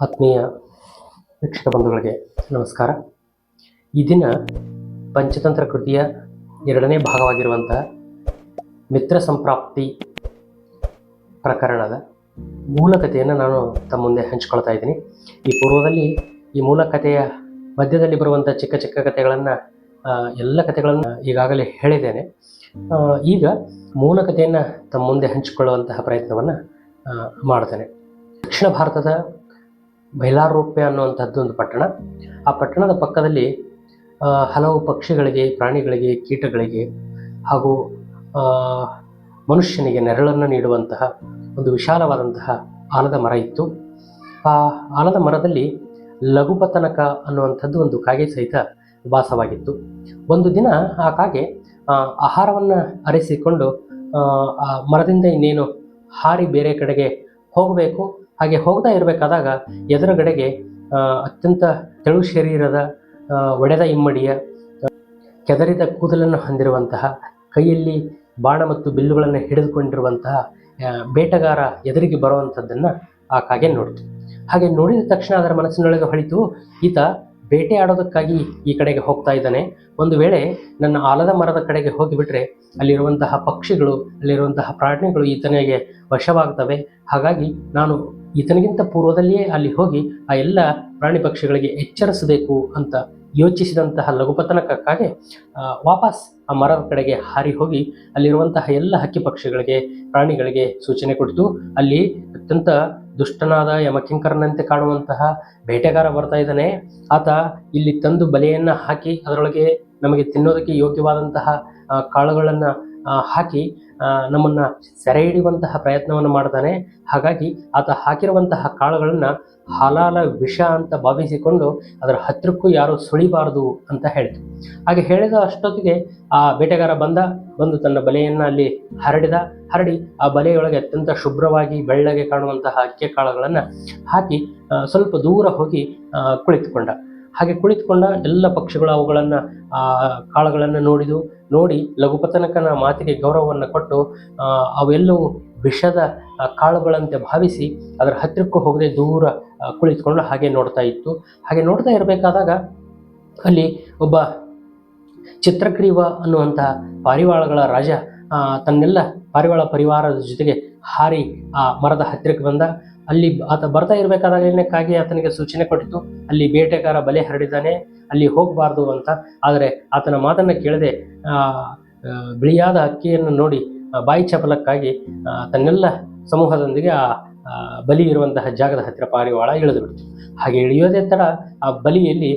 ಆತ್ಮೀಯ ವೀಕ್ಷಕ ಬಂಧುಗಳಿಗೆ ನಮಸ್ಕಾರ. ಈ ದಿನ ಪಂಚತಂತ್ರ ಕೃತಿಯ 2ನೇ ಭಾಗವಾಗಿರುವಂತಹ ಮಿತ್ರ ಸಂಪ್ರಾಪ್ತಿ ಪ್ರಕರಣದ ಮೂಲ ಕಥೆಯನ್ನು ನಾನು ತಮ್ಮ ಮುಂದೆ ಹಂಚಿಕೊಳ್ತಾ ಇದ್ದೀನಿ. ಈ ಪೂರ್ವದಲ್ಲಿ ಈ ಮೂಲ ಕಥೆಯ ಮಧ್ಯದಲ್ಲಿ ಬರುವಂಥ ಚಿಕ್ಕ ಚಿಕ್ಕ ಕಥೆಗಳನ್ನು ಎಲ್ಲ ಕಥೆಗಳನ್ನು ಈಗಾಗಲೇ ಹೇಳಿದ್ದೇನೆ. ಈಗ ಮೂಲ ಕಥೆಯನ್ನು ತಮ್ಮ ಮುಂದೆ ಹಂಚಿಕೊಳ್ಳುವಂತಹ ಪ್ರಯತ್ನವನ್ನು ಮಾಡ್ತೇನೆ. ದಕ್ಷಿಣ ಭಾರತದ ಬೈಲಾರೂಪ್ಯ ಅನ್ನುವಂಥದ್ದು ಒಂದು ಪಟ್ಟಣ. ಆ ಪಟ್ಟಣದ ಪಕ್ಕದಲ್ಲಿ ಹಲವು ಪಕ್ಷಿಗಳಿಗೆ, ಪ್ರಾಣಿಗಳಿಗೆ, ಕೀಟಗಳಿಗೆ ಹಾಗೂ ಮನುಷ್ಯನಿಗೆ ನೆರಳನ್ನು ನೀಡುವಂತಹ ಒಂದು ವಿಶಾಲವಾದಂತಹ ಆಲದ ಮರ ಇತ್ತು. ಆ ಆಲದ ಮರದಲ್ಲಿ ಲಘುಪತನಕ ಅನ್ನುವಂಥದ್ದು ಒಂದು ಕಾಗೆ ಸಹಿತ ವಾಸವಾಗಿತ್ತು. ಒಂದು ದಿನ ಆ ಕಾಗೆ ಆಹಾರವನ್ನು ಅರಿಸಿಕೊಂಡು ಆ ಮರದಿಂದ ಇನ್ನೇನು ಹಾರಿ ಬೇರೆ ಕಡೆಗೆ ಹೋಗಬೇಕು. ಹಾಗೆ ಹೋಗ್ತಾ ಇರಬೇಕಾದಾಗ ಎದುರುಗಡೆಗೆ ಅತ್ಯಂತ ತೆಳು ಶರೀರದ, ಒಡೆದ ಇಮ್ಮಡಿಯ, ಕೆದರಿದ ಕೂದಲನ್ನು ಹೊಂದಿರುವಂತಹ, ಕೈಯಲ್ಲಿ ಬಾಣ ಮತ್ತು ಬಿಲ್ಲುಗಳನ್ನು ಹಿಡಿದುಕೊಂಡಿರುವಂತಹ ಬೇಟೆಗಾರ ಎದುರಿಗೆ ಬರುವಂಥದ್ದನ್ನು ಆ ಕಾಗೆ ನೋಡಿತು. ಹಾಗೆ ನೋಡಿದ ತಕ್ಷಣ ಅದರ ಮನಸ್ಸಿನೊಳಗೆ ಹೊಳಿತು, ಈತ ಬೇಟೆ ಆಡೋದಕ್ಕಾಗಿ ಈ ಕಡೆಗೆ ಹೋಗ್ತಾ ಇದ್ದಾನೆ. ಒಂದು ವೇಳೆ ನನ್ನ ಆಲದ ಮರದ ಕಡೆಗೆ ಹೋಗಿಬಿಟ್ರೆ ಅಲ್ಲಿರುವಂತಹ ಪಕ್ಷಿಗಳು, ಅಲ್ಲಿರುವಂತಹ ಪ್ರಾಣಿಗಳು ಈತನಿಗೆ ವಶವಾಗ್ತವೆ. ಹಾಗಾಗಿ ನಾನು ಈತನಿಗಿಂತ ಪೂರ್ವದಲ್ಲಿಯೇ ಅಲ್ಲಿ ಹೋಗಿ ಆ ಎಲ್ಲ ಪ್ರಾಣಿ ಪಕ್ಷಿಗಳಿಗೆ ಎಚ್ಚರಿಸಬೇಕು ಅಂತ ಯೋಚಿಸಿದಂತಹ ಲಘುಪತನಕ್ಕಾಗಿ ವಾಪಸ್ ಆ ಮರದ ಕಡೆಗೆ ಹಾರಿ ಹೋಗಿ ಅಲ್ಲಿರುವಂತಹ ಎಲ್ಲ ಹಕ್ಕಿ ಪಕ್ಷಿಗಳಿಗೆ, ಪ್ರಾಣಿಗಳಿಗೆ ಸೂಚನೆ ಕೊಡ್ತು. ಅಲ್ಲಿ ಅತ್ಯಂತ ದುಷ್ಟನಾದ ಯಮಕಿಂಕರನಂತೆ ಕಾಣುವಂತಹ ಬೇಟೆಗಾರ ಬರ್ತಾ ಇದ್ದಾನೆ. ಆತ ಇಲ್ಲಿ ತಂದು ಬಲೆಯನ್ನು ಹಾಕಿ ಅದರೊಳಗೆ ನಮಗೆ ತಿನ್ನೋದಕ್ಕೆ ಯೋಗ್ಯವಾದಂತಹ ಕಾಳುಗಳನ್ನು ಹಾಕಿ ನಮ್ಮನ್ನು ಸೆರೆ ಹಿಡಿಯುವಂತಹ ಪ್ರಯತ್ನವನ್ನು ಮಾಡ್ತಾನೆ. ಹಾಗಾಗಿ ಆತ ಹಾಕಿರುವಂತಹ ಕಾಳುಗಳನ್ನು ಹಲಾಲ ವಿಷ ಅಂತ ಭಾವಿಸಿಕೊಂಡು ಅದರ ಹತ್ತಿರಕ್ಕೂ ಯಾರೂ ಸುಳಿಬಾರದು ಅಂತ ಹೇಳಿತು. ಹಾಗೆ ಹೇಳಿದ ಅಷ್ಟೊತ್ತಿಗೆ ಆ ಬೇಟೆಗಾರ ಬಂದು ತನ್ನ ಬಲೆಯನ್ನು ಅಲ್ಲಿ ಹರಡಿ ಆ ಬಲೆಯೊಳಗೆ ಅತ್ಯಂತ ಶುಭ್ರವಾಗಿ ಬೆಳ್ಳಗೆ ಕಾಣುವಂತಹ ಅಕ್ಕಿ ಕಾಳುಗಳನ್ನು ಹಾಕಿ ಸ್ವಲ್ಪ ದೂರ ಹೋಗಿ ಕುಳಿತುಕೊಂಡ. ಹಾಗೆ ಕುಳಿತುಕೊಂಡ ಎಲ್ಲ ಪಕ್ಷಿಗಳು ಅವುಗಳನ್ನು ಕಾಳುಗಳನ್ನು ನೋಡಿ ಲಘುಪತನಕನ ಮಾತಿಗೆ ಗೌರವವನ್ನು ಕೊಟ್ಟು ಅವೆಲ್ಲವೂ ವಿಷದ ಕಾಳುಗಳಂತೆ ಭಾವಿಸಿ ಅದರ ಹತ್ತಿರಕ್ಕೂ ಹೋಗದೆ ದೂರ ಕುಳಿತುಕೊಂಡು ಹಾಗೆ ನೋಡ್ತಾ ಇತ್ತು. ಹಾಗೆ ನೋಡ್ತಾ ಇರಬೇಕಾದಾಗ ಅಲ್ಲಿ ಒಬ್ಬ ಚಿತ್ರಗ್ರೀವ ಅನ್ನುವಂತಹ ಪಾರಿವಾಳಗಳ ರಾಜ ತನ್ನೆಲ್ಲ ಪಾರಿವಾಳ ಪರಿವಾರದ ಜೊತೆಗೆ ಹಾರಿ ಆ ಮರದ ಹತ್ತಿರಕ್ಕೆ ಬಂದ. ಅಲ್ಲಿ ಆತ ಬರ್ತಾ ಇರಬೇಕಾದಾಗಲೇ ಕಾಗೆ ಆತನಿಗೆ ಸೂಚನೆ ಕೊಟ್ಟಿತು, ಅಲ್ಲಿ ಬೇಟೆಗಾರ ಬಲೆ ಹರಡಿದ್ದಾನೆ, ಅಲ್ಲಿ ಹೋಗಬಾರ್ದು ಅಂತ. ಆದರೆ ಆತನ ಮಾತನ್ನು ಕೇಳದೆ ಬಿಳಿಯಾದ ಹಕ್ಕಿಯನ್ನು ನೋಡಿ ಬಾಯಿ ಚಪಲಕ್ಕಾಗಿ ತನ್ನೆಲ್ಲ ಸಮೂಹದೊಂದಿಗೆ ಆ ಬಲಿ ಇರುವಂತಹ ಜಾಗದ ಹತ್ತಿರ ಪಾರಿವಾಳ ಇಳಿದು ಬಿಡ್ತು. ಹಾಗೆ ಇಳಿಯೋದೇ ತಡ ಆ ಬಲಿಯಲ್ಲಿ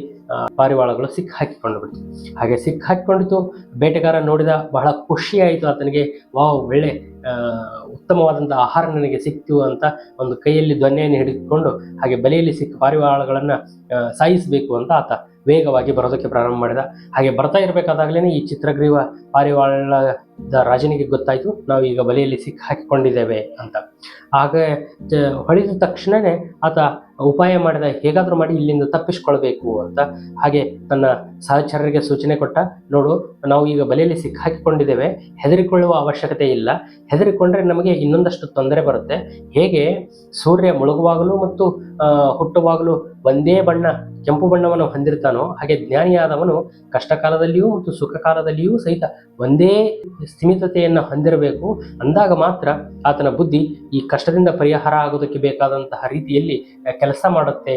ಪಾರಿವಾಳಗಳು ಸಿಕ್ಕಾಕಿಕೊಂಡು ಬಿಡ್ತು. ಹಾಗೆ ಸಿಕ್ಕಾಕಿಕೊಂಡಿತು. ಬೇಟೆಗಾರ ನೋಡಿದ, ಬಹಳ ಖುಷಿಯಾಯಿತು ಆತನಿಗೆ. ವಾವ್, ಒಳ್ಳೆ ಉತ್ತಮವಾದಂಥ ಆಹಾರ ನನಗೆ ಸಿಕ್ತು ಅಂತ ಒಂದು ಕೈಯಲ್ಲಿ ದೊನ್ನೆಯನ್ನು ಹಿಡಿದುಕೊಂಡು ಹಾಗೆ ಬಲೆಯಲ್ಲಿ ಸಿಕ್ಕ ಪಾರಿವಾಳಗಳನ್ನು ಸಾಯಿಸಬೇಕು ಅಂತ ಆತ ವೇಗವಾಗಿ ಬರೋದಕ್ಕೆ ಪ್ರಾರಂಭ ಮಾಡಿದ. ಹಾಗೆ ಬರ್ತಾ ಇರಬೇಕಾದಾಗಲೇ ಈ ಚಿತ್ರಗ್ರೀವ ಪಾರಿವಾಳದ ರಾಜನಿಗೆ ಗೊತ್ತಾಯಿತು, ನಾವು ಈಗ ಬಲೆಯಲ್ಲಿ ಹಾಕಿಕೊಂಡಿದ್ದೇವೆ ಅಂತ. ಹಾಗೆ ಹೊಳಿದ ತಕ್ಷಣವೇ ಆತ ಉಪಾಯ ಮಾಡಿದ, ಹೇಗಾದರೂ ಮಾಡಿ ಇಲ್ಲಿಂದ ತಪ್ಪಿಸ್ಕೊಳ್ಬೇಕು ಅಂತ. ಹಾಗೆ ತನ್ನ ಸಹಚರರಿಗೆ ಸೂಚನೆ ಕೊಟ್ಟ, ನೋಡು, ನಾವು ಈಗ ಬಲೆಯಲ್ಲಿ ಹಾಕಿಕೊಂಡಿದ್ದೇವೆ, ಹೆದರಿಕೊಳ್ಳುವ ಅವಶ್ಯಕತೆ ಇಲ್ಲ. ಹೆದರಿಕೊಂಡ್ರೆ ನಮಗೆ ಇನ್ನೊಂದಷ್ಟು ತೊಂದರೆ ಬರುತ್ತೆ. ಹೇಗೆ ಸೂರ್ಯ ಮುಳುಗುವಾಗಲೂ ಮತ್ತು ಹುಟ್ಟುವಾಗಲೂ ಒಂದೇ ಬಣ್ಣ, ಕೆಂಪು ಬಣ್ಣವನ್ನು ಹೊಂದಿರ್ತಾನೋ, ಹಾಗೆ ಜ್ಞಾನಿಯಾದವನು ಕಷ್ಟ ಕಾಲದಲ್ಲಿಯೂ ಮತ್ತು ಸುಖ ಕಾಲದಲ್ಲಿಯೂ ಸಹಿತ ಒಂದೇ ಸ್ಥಿಮಿತತೆಯನ್ನು ಹೊಂದಿರಬೇಕು. ಅಂದಾಗ ಮಾತ್ರ ಆತನ ಬುದ್ಧಿ ಈ ಕಷ್ಟದಿಂದ ಪರಿಹಾರ ಆಗೋದಕ್ಕೆ ಬೇಕಾದಂತಹ ರೀತಿಯಲ್ಲಿ ಕೆಲಸ ಮಾಡುತ್ತೆ.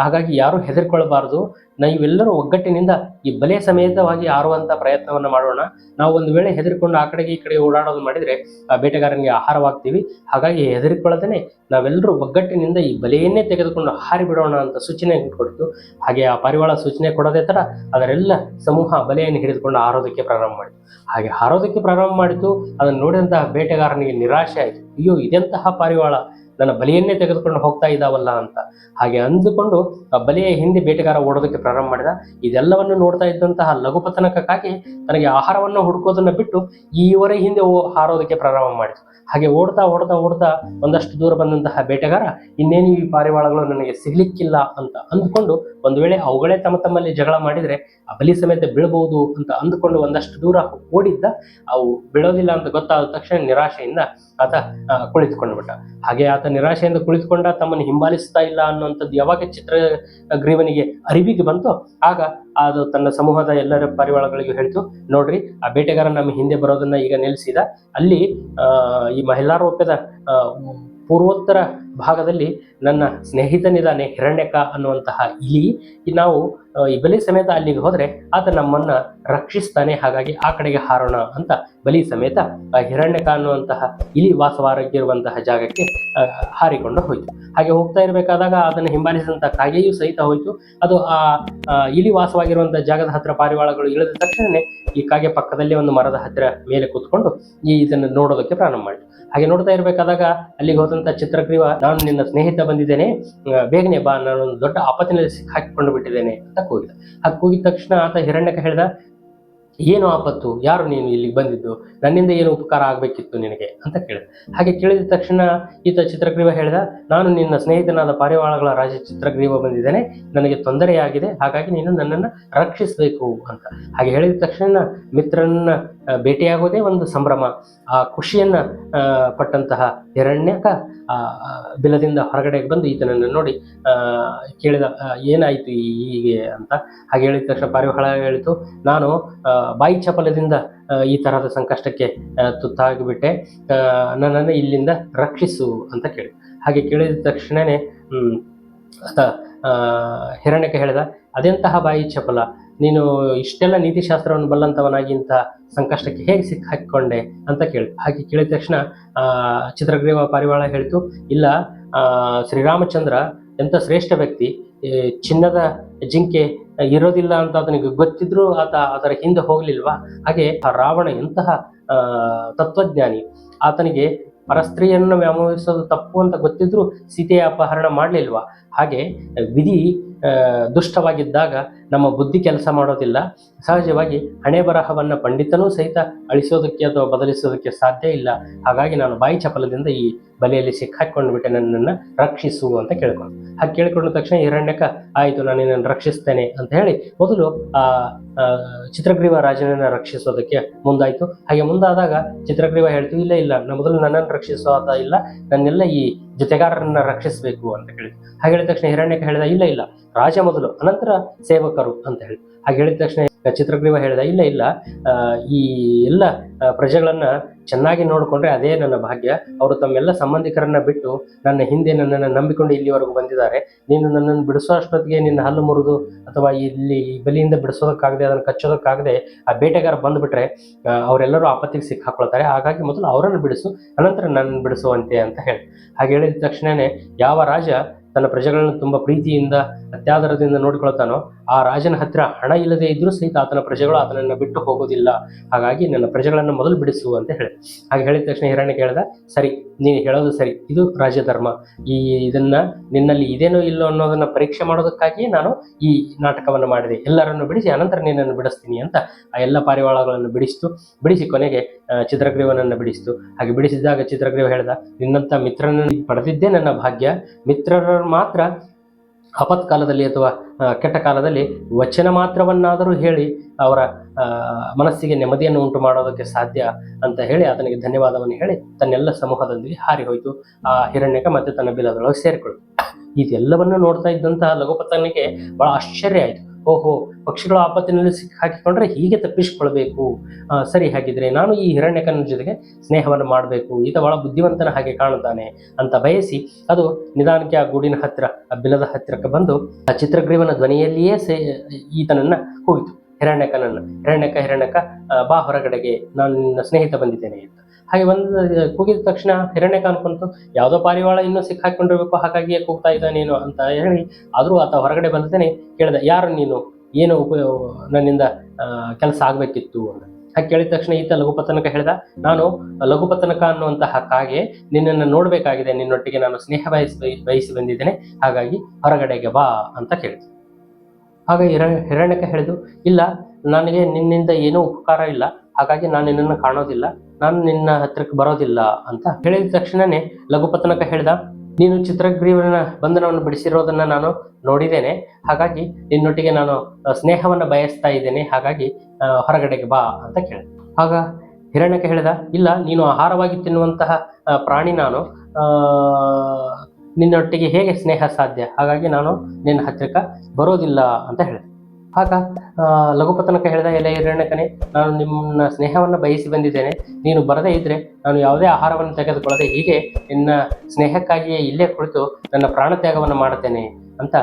ಹಾಗಾಗಿ ಯಾರೂ ಹೆದರಿಕೊಳ್ಳಬಾರದು. ನಾವೆಲ್ಲರೂ ಒಗ್ಗಟ್ಟಿನಿಂದ ಈ ಬಲೆ ಸಮೇತವಾಗಿ ಆರುವಂಥ ಪ್ರಯತ್ನವನ್ನು ಮಾಡೋಣ. ನಾವು ಒಂದು ವೇಳೆ ಹೆದರಿಕೊಂಡು ಆ ಕಡೆಗೆ ಈ ಕಡೆ ಓಡಾಡೋದು ಮಾಡಿದರೆ ಆ ಬೇಟೆಗಾರನಿಗೆ ಆಹಾರವಾಗ್ತೀವಿ. ಹಾಗಾಗಿ ಹೆದರಿಕೊಳ್ಳದೇ ನಾವೆಲ್ಲರೂ ಒಗ್ಗಟ್ಟಿನಿಂದ ಈ ಬಲೆಯನ್ನೇ ತೆಗೆದುಕೊಂಡು ಹಾರಿ ಬಿಡೋಣ ಅಂತ ಸೂಚನೆ ಕೊಡ್ತು. ಹಾಗೆ ಆ ಪಾರಿವಾಳ ಸೂಚನೆ ಕೊಡೋದೇ ಥರ ಅದರೆಲ್ಲ ಸಮೂಹ ಬಲೆಯನ್ನು ಹಿಡಿದುಕೊಂಡು ಹಾರೋದಕ್ಕೆ ಪ್ರಾರಂಭ ಮಾಡಿತು. ಹಾಗೆ ಹಾರೋದಕ್ಕೆ ಪ್ರಾರಂಭ ಮಾಡಿತು. ಅದನ್ನು ನೋಡಿದಂತಹ ಬೇಟೆಗಾರನಿಗೆ ನಿರಾಶೆ ಆಯಿತು. ಅಯ್ಯೋ, ಇದೆಂತಹ ಪಾರಿವಾಳ, ನನ್ನ ಬಲೆಯನ್ನೇ ತೆಗೆದುಕೊಂಡು ಹೋಗ್ತಾ ಇದ್ದಾವಲ್ಲ ಅಂತ. ಹಾಗೆ ಅಂದುಕೊಂಡು ಆ ಬಲೆಯ ಹಿಂದೆ ಬೇಟೆಗಾರ ಓಡೋದಕ್ಕೆ ಪ್ರಾರಂಭ ಮಾಡಿದ. ಇದೆಲ್ಲವನ್ನು ನೋಡ್ತಾ ಇದ್ದಂತಹ ಲಘುಪತನಕ್ಕಾಗಿ ತನಗೆ ಆಹಾರವನ್ನು ಹುಡುಕೋದನ್ನು ಬಿಟ್ಟು ಈವರೆ ಹಿಂದೆ ಹಾರೋದಕ್ಕೆ ಪ್ರಾರಂಭ ಮಾಡಿತು. ಹಾಗೆ ಓಡ್ತಾ ಒಂದಷ್ಟು ದೂರ ಬಂದಂತಹ ಬೇಟೆಗಾರ, ಇನ್ನೇನು ಈ ಪಾರಿವಾಳಗಳು ನನಗೆ ಸಿಗ್ಲಿಕ್ಕಿಲ್ಲ ಅಂತ ಅಂದುಕೊಂಡು, ಒಂದು ವೇಳೆ ಅವುಗಳೇ ತಮ್ಮಲ್ಲಿ ಜಗಳ ಮಾಡಿದರೆ ಆ ಬಲಿ ಸಮೇತ ಬೀಳಬಹುದು ಅಂತ ಅಂದುಕೊಂಡು ಒಂದಷ್ಟು ದೂರ ಓಡಿದ್ದ. ಅವು ಬೀಳೋದಿಲ್ಲ ಅಂತ ಗೊತ್ತಾದ ತಕ್ಷಣ ನಿರಾಶೆಯಿಂದ ಆತ ಕುಳಿತುಕೊಂಡು ಬಿಟ್ಟ. ಹಾಗೆ ಆತ ನಿರಾಶೆಯಿಂದ ಕುಳಿತುಕೊಂಡ, ತಮ್ಮನ್ನು ಹಿಂಬಾಲಿಸ್ತಾ ಇಲ್ಲ ಅನ್ನುವಂಥದ್ದು ಯಾವಾಗ ಚಿತ್ರಗ್ರೀವನಿಗೆ ಅರಿವಿಗೆ ಬಂತೋ ಆಗ ಅದು ತನ್ನ ಸಮೂಹದ ಎಲ್ಲರ ಪಾರಿವಾಳಗಳಿಗೂ ಹೇಳ್ತು, ನೋಡ್ರಿ ಆ ಬೇಟೆಗಾರ ನಮ್ಮ ಹಿಂದೆ ಬರೋದನ್ನ ಈಗ ನಿಲ್ಲಿಸಿದ. ಅಲ್ಲಿ ಈ ಮಹಿಳಾರೋಪ್ಯದ ಪೂರ್ವೋತ್ತರ ಭಾಗದಲ್ಲಿ ನನ್ನ ಸ್ನೇಹಿತನಿದ್ದಾನೆ ಹಿರಣ್ಯಕ ಅನ್ನುವಂತಹ ಇಲಿ. ನಾವು ಈ ಬಲಿ ಸಮೇತ ಅಲ್ಲಿಗೆ ಹೋದ್ರೆ ಆತ ನಮ್ಮನ್ನ ರಕ್ಷಿಸ್ತಾನೆ, ಹಾಗಾಗಿ ಆ ಕಡೆಗೆ ಹಾರೋಣ ಅಂತ ಬಲಿ ಸಮೇತ ಹಿರಣ್ಯಕ ಅನ್ನುವಂತಹ ಇಲಿ ವಾಸವಾಗಿರುವಂತಹ ಜಾಗಕ್ಕೆ ಹಾರಿಕೊಂಡು ಹೋಯ್ತು. ಹಾಗೆ ಹೋಗ್ತಾ ಇರಬೇಕಾದಾಗ ಅದನ್ನು ಹಿಂಬಾಲಿಸಿದಂತಹ ಕಾಗೆಯೂ ಸಹಿತ ಹೋಯ್ತು. ಅದು ಆ ಇಲಿ ವಾಸವಾಗಿರುವಂತಹ ಜಾಗದ ಹತ್ರ ಪಾರಿವಾಳಗಳು ಇಳಿದ ತಕ್ಷಣನೇ ಈ ಕಾಗೆ ಪಕ್ಕದಲ್ಲಿ ಒಂದು ಮರದ ಹತ್ತಿರ ಮೇಲೆ ಕೂತ್ಕೊಂಡು ಇದನ್ನು ನೋಡೋದಕ್ಕೆ ಪ್ರಾರಂಭ ಮಾಡಿತು. ಹಾಗೆ ನೋಡ್ತಾ ಇರಬೇಕಾದಾಗ ಅಲ್ಲಿಗೆ ಹೋದಂತ ಚಿತ್ರಗ್ರೀವ, ನಾನು ನಿನ್ನ ಸ್ನೇಹಿತ ಬಂದಿದ್ದೇನೆ, ಬೇಗನೆ ಬಾ, ನಾನು ಒಂದು ದೊಡ್ಡ ಆಪತ್ತಿನಲ್ಲಿ ಹಾಕಿಕೊಂಡು ಬಿಟ್ಟಿದ್ದೇನೆ ಅಂತ ಕೂಗಿದ. ಹಾಗೆ ಕೂಗಿದ ತಕ್ಷಣ ಆತ ಹಿರಣ್ಯಕ ಹೇಳ್ದ, ಏನು ಆಪತ್ತು, ಯಾರು ನೀನು ಇಲ್ಲಿಗೆ ಬಂದಿದ್ದು, ನನ್ನಿಂದ ಏನು ಉಪಕಾರ ಆಗಬೇಕಿತ್ತು ನಿನಗೆ ಅಂತ ಕೇಳಿದ. ಹಾಗೆ ಕೇಳಿದ ತಕ್ಷಣ ಈತ ಚಿತ್ರಗ್ರೀವ ಹೇಳ್ದ, ನಾನು ನಿನ್ನ ಸ್ನೇಹಿತನಾದ ಪಾರಿವಾಳಗಳ ರಾಜ ಚಿತ್ರಗ್ರೀವ ಬಂದಿದ್ದೇನೆ, ನನಗೆ ತೊಂದರೆಯಾಗಿದೆ, ಹಾಗಾಗಿ ನೀನು ನನ್ನನ್ನು ರಕ್ಷಿಸಬೇಕು ಅಂತ. ಹಾಗೆ ಹೇಳಿದ ತಕ್ಷಣ ಮಿತ್ರನನ್ನ ಭೇಟಿಯಾಗೋದೇ ಒಂದು ಸಂಭ್ರಮ. ಆ ಖುಷಿಯನ್ನ ಪಟ್ಟಂತಹ ಹಿರಣ್ಯಕ ಬಿಲದಿಂದ ಹೊರಗಡೆಗೆ ಬಂದು ಈತನನ್ನು ನೋಡಿ ಕೇಳಿದ, ಏನಾಯ್ತು ಹೀಗೆ ಅಂತ. ಹಾಗೆ ಹೇಳಿದ ತಕ್ಷಣ ಪಾರಿವಾಳ ಹೇಳಿತು, ನಾನು ಬಾಯಿ ಚಪಲದಿಂದ ಈ ತರಹದ ಸಂಕಷ್ಟಕ್ಕೆ ತುತ್ತಾಗಿಬಿಟ್ಟೆ, ನನ್ನನ್ನು ಇಲ್ಲಿಂದ ರಕ್ಷಿಸು ಅಂತ ಕೇಳಿ. ಹಾಗೆ ಕೇಳಿದ ತಕ್ಷಣನೇ ಹಿರಣ್ಯಕ ಹೇಳಿದ, ಅದೆಂತಹ ಬಾಯಿ ಚಪಲ, ನೀನು ಇಷ್ಟೆಲ್ಲ ನೀತಿಶಾಸ್ತ್ರವನ್ನು ಬಲ್ಲಂತವನಾಗಿ ಇಂತಹ ಸಂಕಷ್ಟಕ್ಕೆ ಹೇಗೆ ಸಿಕ್ಕಾಕಿಕೊಂಡೆ ಅಂತ ಕೇಳಿ. ಹಾಗೆ ಕೇಳಿದ ತಕ್ಷಣ ಚಿತ್ರಗ್ರೀವ ಪಾರಿವಾಳ ಹೇಳಿತು, ಇಲ್ಲ, ಶ್ರೀರಾಮಚಂದ್ರ ಎಂಥ ಶ್ರೇಷ್ಠ ವ್ಯಕ್ತಿ, ಚಿನ್ನದ ಜಿಂಕೆ ಇರೋದಿಲ್ಲ ಅಂತ ಅದನಿಗೆ ಗೊತ್ತಿದ್ರು ಆತ ಅದರ ಹಿಂದೆ ಹೋಗ್ಲಿಲ್ವಾ, ಹಾಗೆ ರಾವಣ ಎಂತಹ ತತ್ವಜ್ಞಾನಿ, ಆತನಿಗೆ ಪರಸ್ತ್ರೀಯನ್ನು ವ್ಯಾಮೋಹಿಸೋದು ತಪ್ಪು ಅಂತ ಗೊತ್ತಿದ್ರು ಸೀತೆಯ ಅಪಹರಣ ಮಾಡಲಿಲ್ವಾ, ಹಾಗೆ ವಿಧಿ ದುಷ್ಟವಾಗಿದ್ದಾಗ ನಮ್ಮ ಬುದ್ಧಿ ಕೆಲಸ ಮಾಡೋದಿಲ್ಲ, ಸಹಜವಾಗಿ ಹಣೆ ಬರಹವನ್ನು ಪಂಡಿತನೂ ಸಹಿತ ಅಳಿಸೋದಕ್ಕೆ ಅಥವಾ ಬದಲಿಸೋದಕ್ಕೆ ಸಾಧ್ಯ ಇಲ್ಲ, ಹಾಗಾಗಿ ನಾನು ಬಾಯಿ ಚಪಲದಿಂದ ಈ ಬಲೆಯಲ್ಲಿ ಸಿಕ್ಕಾಕೊಂಡು ಬಿಟ್ಟೆ, ನನ್ನನ್ನು ರಕ್ಷಿಸು ಅಂತ ಕೇಳ್ಕೊಂಡು. ಹಾಗೆ ಕೇಳಿಕೊಂಡ ತಕ್ಷಣ ಹಿರಣ್ಯಕ, ಆಯಿತು, ನಾನು ನಿನ್ನನ್ನು ರಕ್ಷಿಸ್ತೇನೆ ಅಂತ ಹೇಳಿ ಮೊದಲು ಚಿತ್ರಗ್ರೀವ ರಾಜನನ್ನು ರಕ್ಷಿಸೋದಕ್ಕೆ ಮುಂದಾಯಿತು. ಹಾಗೆ ಮುಂದಾದಾಗ ಚಿತ್ರಗ್ರೀವ ಹೇಳ್ತು, ಇಲ್ಲ ಇಲ್ಲ, ಮೊದಲು ನನ್ನನ್ನು ರಕ್ಷಿಸೋದ ಇಲ್ಲ, ನನ್ನೆಲ್ಲ ಈ ಜೊತೆಗಾರರನ್ನ ರಕ್ಷಿಸಬೇಕು ಅಂತ ಹೇಳಿದ್ರು. ಹಾಗೆ ಹೇಳಿದ ತಕ್ಷಣ ಹಿರಣ್ಯಕ ಹೇಳಿದ, ಇಲ್ಲ ಇಲ್ಲ, ರಾಜ ಮೊದಲು, ಅನಂತರ ಸೇವಕರು ಅಂತ ಹೇಳಿ. ಹಾಗೆ ಹೇಳಿದ ತಕ್ಷಣ ಚಿತ್ರಗ್ರೀವ ಹೇಳಿದ, ಇಲ್ಲ ಇಲ್ಲ, ಈ ಎಲ್ಲ ಪ್ರಜೆಗಳನ್ನ ಚೆನ್ನಾಗಿ ನೋಡಿಕೊಂಡ್ರೆ ಅದೇ ನನ್ನ ಭಾಗ್ಯ, ಅವರು ತಮ್ಮೆಲ್ಲ ಸಂಬಂಧಿಕರನ್ನ ಬಿಟ್ಟು ನನ್ನ ಹಿಂದೆ ನನ್ನನ್ನು ನಂಬಿಕೊಂಡು ಇಲ್ಲಿವರೆಗೂ ಬಂದಿದ್ದಾರೆ, ನೀನು ನನ್ನನ್ನು ಬಿಡಿಸೋ ಅಷ್ಟೊತ್ತಿಗೆ ನಿನ್ನ ಹಲ್ಲು ಮುರಿದು ಅಥವಾ ಇಲ್ಲಿ ಬಲಿಯಿಂದ ಬಿಡಿಸೋದಕ್ಕಾಗದೆ ಅದನ್ನು ಕಚ್ಚೋದಕ್ಕಾಗದೆ ಆ ಬೇಟೆಗಾರ ಬಂದುಬಿಟ್ರೆ ಅವರೆಲ್ಲರೂ ಆಪತ್ತಿಗೆ ಸಿಕ್ಕಾಕೊಳ್ತಾರೆ, ಹಾಗಾಗಿ ಮೊದಲು ಅವರನ್ನು ಬಿಡಿಸು, ಅನಂತರ ನನ್ನನ್ನು ಬಿಡಿಸುವಂತೆ ಅಂತ ಹೇಳಿ. ಹಾಗೆ ಹೇಳಿದ ತಕ್ಷಣನೇ ಯಾವ ರಾಜ ತನ್ನ ಪ್ರಜೆಗಳನ್ನು ತುಂಬ ಪ್ರೀತಿಯಿಂದ ಅತ್ಯಾದರದಿಂದ ನೋಡಿಕೊಳ್ತಾನೋ ಆ ರಾಜನ ಹತ್ತಿರ ಹಣ ಇಲ್ಲದೆ ಇದ್ರೂ ಸಹಿತ ಆತನ ಪ್ರಜೆಗಳು ಆತನನ್ನು ಬಿಟ್ಟು ಹೋಗೋದಿಲ್ಲ, ಹಾಗಾಗಿ ನನ್ನ ಪ್ರಜೆಗಳನ್ನು ಮೊದಲು ಬಿಡಿಸು ಅಂತ ಹೇಳಿ. ಹಾಗೆ ಹೇಳಿದ ತಕ್ಷಣ ಹಿರಣ್ಯಕ ಹೇಳ್ದ, ಸರಿ, ನೀನು ಹೇಳೋದು ಸರಿ, ಇದು ರಾಜಧರ್ಮ, ಇದನ್ನ ನಿನ್ನಲ್ಲಿ ಇದೇನೋ ಇಲ್ಲೋ ಅನ್ನೋದನ್ನ ಪರೀಕ್ಷೆ ಮಾಡೋದಕ್ಕಾಗಿಯೇ ನಾನು ಈ ನಾಟಕವನ್ನು ಮಾಡಿದೆ, ಎಲ್ಲರನ್ನು ಬಿಡಿಸಿ ಅನಂತರ ನಿನ್ನನ್ನು ಬಿಡಿಸ್ತೀನಿ ಅಂತ ಆ ಎಲ್ಲ ಪಾರಿವಾಳಗಳನ್ನು ಬಿಡಿಸಿ ಕೊನೆಗೆ ಚಿತ್ರಗ್ರೀವನನ್ನು ಬಿಡಿಸಿತು. ಹಾಗೆ ಬಿಡಿಸಿದಾಗ ಚಿತ್ರಗ್ರೀವ ಹೇಳ್ದ, ನಿನ್ನಂಥ ಮಿತ್ರನನ್ನು ಪಡೆದಿದ್ದೇ ನನ್ನ ಭಾಗ್ಯ, ಮಿತ್ರರ ಮಾತ್ರ ಆಪತ್ಕಾಲದಲ್ಲಿ ಅಥವಾ ಕೆಟ್ಟ ಕಾಲದಲ್ಲಿ ವಚನ ಮಾತ್ರವನ್ನಾದರೂ ಹೇಳಿ ಅವರ ಮನಸ್ಸಿಗೆ ನೆಮ್ಮದಿಯನ್ನು ಉಂಟು ಮಾಡೋದಕ್ಕೆ ಸಾಧ್ಯ ಅಂತ ಹೇಳಿ ಆತನಿಗೆ ಧನ್ಯವಾದವನ್ನು ಹೇಳಿ ತನ್ನೆಲ್ಲ ಸಮೂಹದೊಂದಿಗೆ ಹಾರಿ ಹೋಯಿತು. ಆ ಹಿರಣ್ಯಕ ಮತ್ತೆ ತನ್ನ ಬಿಲದೊಳಗೆ ಸೇರಿಕೊಳ್ತು. ಇದೆಲ್ಲವನ್ನು ನೋಡ್ತಾ ಇದ್ದಂತಹ ಲಘುಪತನಿಗೆ ಬಹಳ ಆಶ್ಚರ್ಯ ಆಯಿತು. ಓಹೋ, ಪಕ್ಷಿಗಳು ಆಪತ್ತಿನಲ್ಲಿ ಹಾಕಿಕೊಂಡ್ರೆ ಹೀಗೆ ತಪ್ಪಿಸಿಕೊಳ್ಬೇಕು, ಸರಿ, ಹಾಗಿದ್ರೆ ನಾನು ಈ ಹಿರಣ್ಯಕನ ಜೊತೆಗೆ ಸ್ನೇಹವನ್ನು ಮಾಡಬೇಕು, ಈತ ಬಹಳ ಬುದ್ಧಿವಂತನ ಹಾಗೆ ಕಾಣುತ್ತಾನೆ ಅಂತ ಬಯಸಿ ಅದು ನಿಧಾನಕ್ಕೆ ಆ ಗೂಡಿನ ಹತ್ತಿರ, ಆ ಬಿಲದ ಹತ್ತಿರಕ್ಕೆ ಬಂದು ಆ ಚಿತ್ರಗ್ರೀವನ ಧ್ವನಿಯಲ್ಲಿಯೇ ಈತನನ್ನ ಹೋಯಿತು, ಹಿರಣ್ಯಕ ಬಾ ಹೊರಗಡೆಗೆ, ನಾನು ನಿನ್ನ ಸ್ನೇಹಿತ ಬಂದಿದ್ದೇನೆ ಅಂತ. ಹಾಗೆ ಕೂಗಿದ ತಕ್ಷಣ ಹಿರಣ್ಯಕ ಅನ್ಕೊಂತು, ಯಾವುದೋ ಪಾರಿವಾಳ ಇನ್ನೂ ಸಿಕ್ಕಾಕೊಂಡಿರ್ಬೇಕು, ಹಾಗಾಗಿಯೇ ಕೂಗ್ತಾ ಇದ್ದಾನೇನು ಅಂತ ಹೇಳಿ ಆದರೂ ಆತ ಹೊರಗಡೆ ಬಂದಿದ್ದೇನೆ. ಕೇಳಿದ, ಯಾರು ನೀನು, ಏನು ನನ್ನಿಂದ ಕೆಲಸ ಆಗಬೇಕಿತ್ತು ಅಂತ. ಹಾಗೆ ಕೇಳಿದ ತಕ್ಷಣ ಈತ ಲಘುಪತನಕ ಹೇಳ್ದ, ನಾನು ಲಘುಪತನಕ ಅನ್ನುವಂತಹ ಕಾಗೆ, ನಿನ್ನನ್ನು ನೋಡಬೇಕಾಗಿದೆ, ನಿನ್ನೊಟ್ಟಿಗೆ ನಾನು ಸ್ನೇಹ ಬಯಸಿ ಬಂದಿದ್ದೇನೆ, ಹಾಗಾಗಿ ಹೊರಗಡೆಗೆ ಬಾ ಅಂತ ಕೇಳಿದ. ಆಗ ಹಿರಣ್ಯಕ ಹೇಳಿದು, ಇಲ್ಲ, ನನಗೆ ನಿನ್ನಿಂದ ಏನೂ ಉಪಕಾರ ಇಲ್ಲ, ಹಾಗಾಗಿ ನಾನು ನಿನ್ನನ್ನು ಕಾಣೋದಿಲ್ಲ, ನಾನು ನಿನ್ನ ಹತ್ರಕ್ಕೆ ಬರೋದಿಲ್ಲ ಅಂತ ಹೇಳಿದ ತಕ್ಷಣನೇ ಲಘುಪತನಕ ಹೇಳ್ದ, ನೀನು ಚಿತ್ರಗ್ರೀವನ ಬಂಧನವನ್ನು ಬಿಡಿಸಿರೋದನ್ನ ನಾನು ನೋಡಿದ್ದೇನೆ, ಹಾಗಾಗಿ ನಿನ್ನೊಟ್ಟಿಗೆ ನಾನು ಸ್ನೇಹವನ್ನು ಬಯಸ್ತಾ ಇದ್ದೇನೆ, ಹಾಗಾಗಿ ಹೊರಗಡೆಗೆ ಬಾ ಅಂತ ಕೇಳಿದ. ಆಗ ಹಿರಣ್ಯಕ ಹೇಳಿದ, ಇಲ್ಲ, ನೀನು ಆಹಾರವಾಗಿ ತಿನ್ನುವಂತಹ ಪ್ರಾಣಿ ನಾನು, ಆ, ನಿನ್ನೊಟ್ಟಿಗೆ ಹೇಗೆ ಸ್ನೇಹ ಸಾಧ್ಯ, ಹಾಗಾಗಿ ನಾನು ನಿನ್ನ ಹತ್ತಿರಕ್ಕೆ ಬರೋದಿಲ್ಲ ಅಂತ ಹೇಳಿದೆ. ಆಗ ಲಘುಪತನಕ ಹೇಳಿದ, ಎಲೆ ಹಿರಣ್ಯಕನೇ, ನಾನು ನಿನ್ನ ಸ್ನೇಹವನ್ನು ಬಯಸಿ ಬಂದಿದ್ದೇನೆ. ನೀನು ಬರದೇ ಇದ್ರೆ ನಾನು ಯಾವುದೇ ಆಹಾರವನ್ನು ತೆಗೆದುಕೊಳ್ಳದೆ ಹೀಗೆ ನಿನ್ನ ಸ್ನೇಹಕ್ಕಾಗಿಯೇ ಇಲ್ಲೇ ಕುಳಿತು ನನ್ನ ಪ್ರಾಣ ತ್ಯಾಗವನ್ನು ಮಾಡುತ್ತೇನೆ ಅಂತ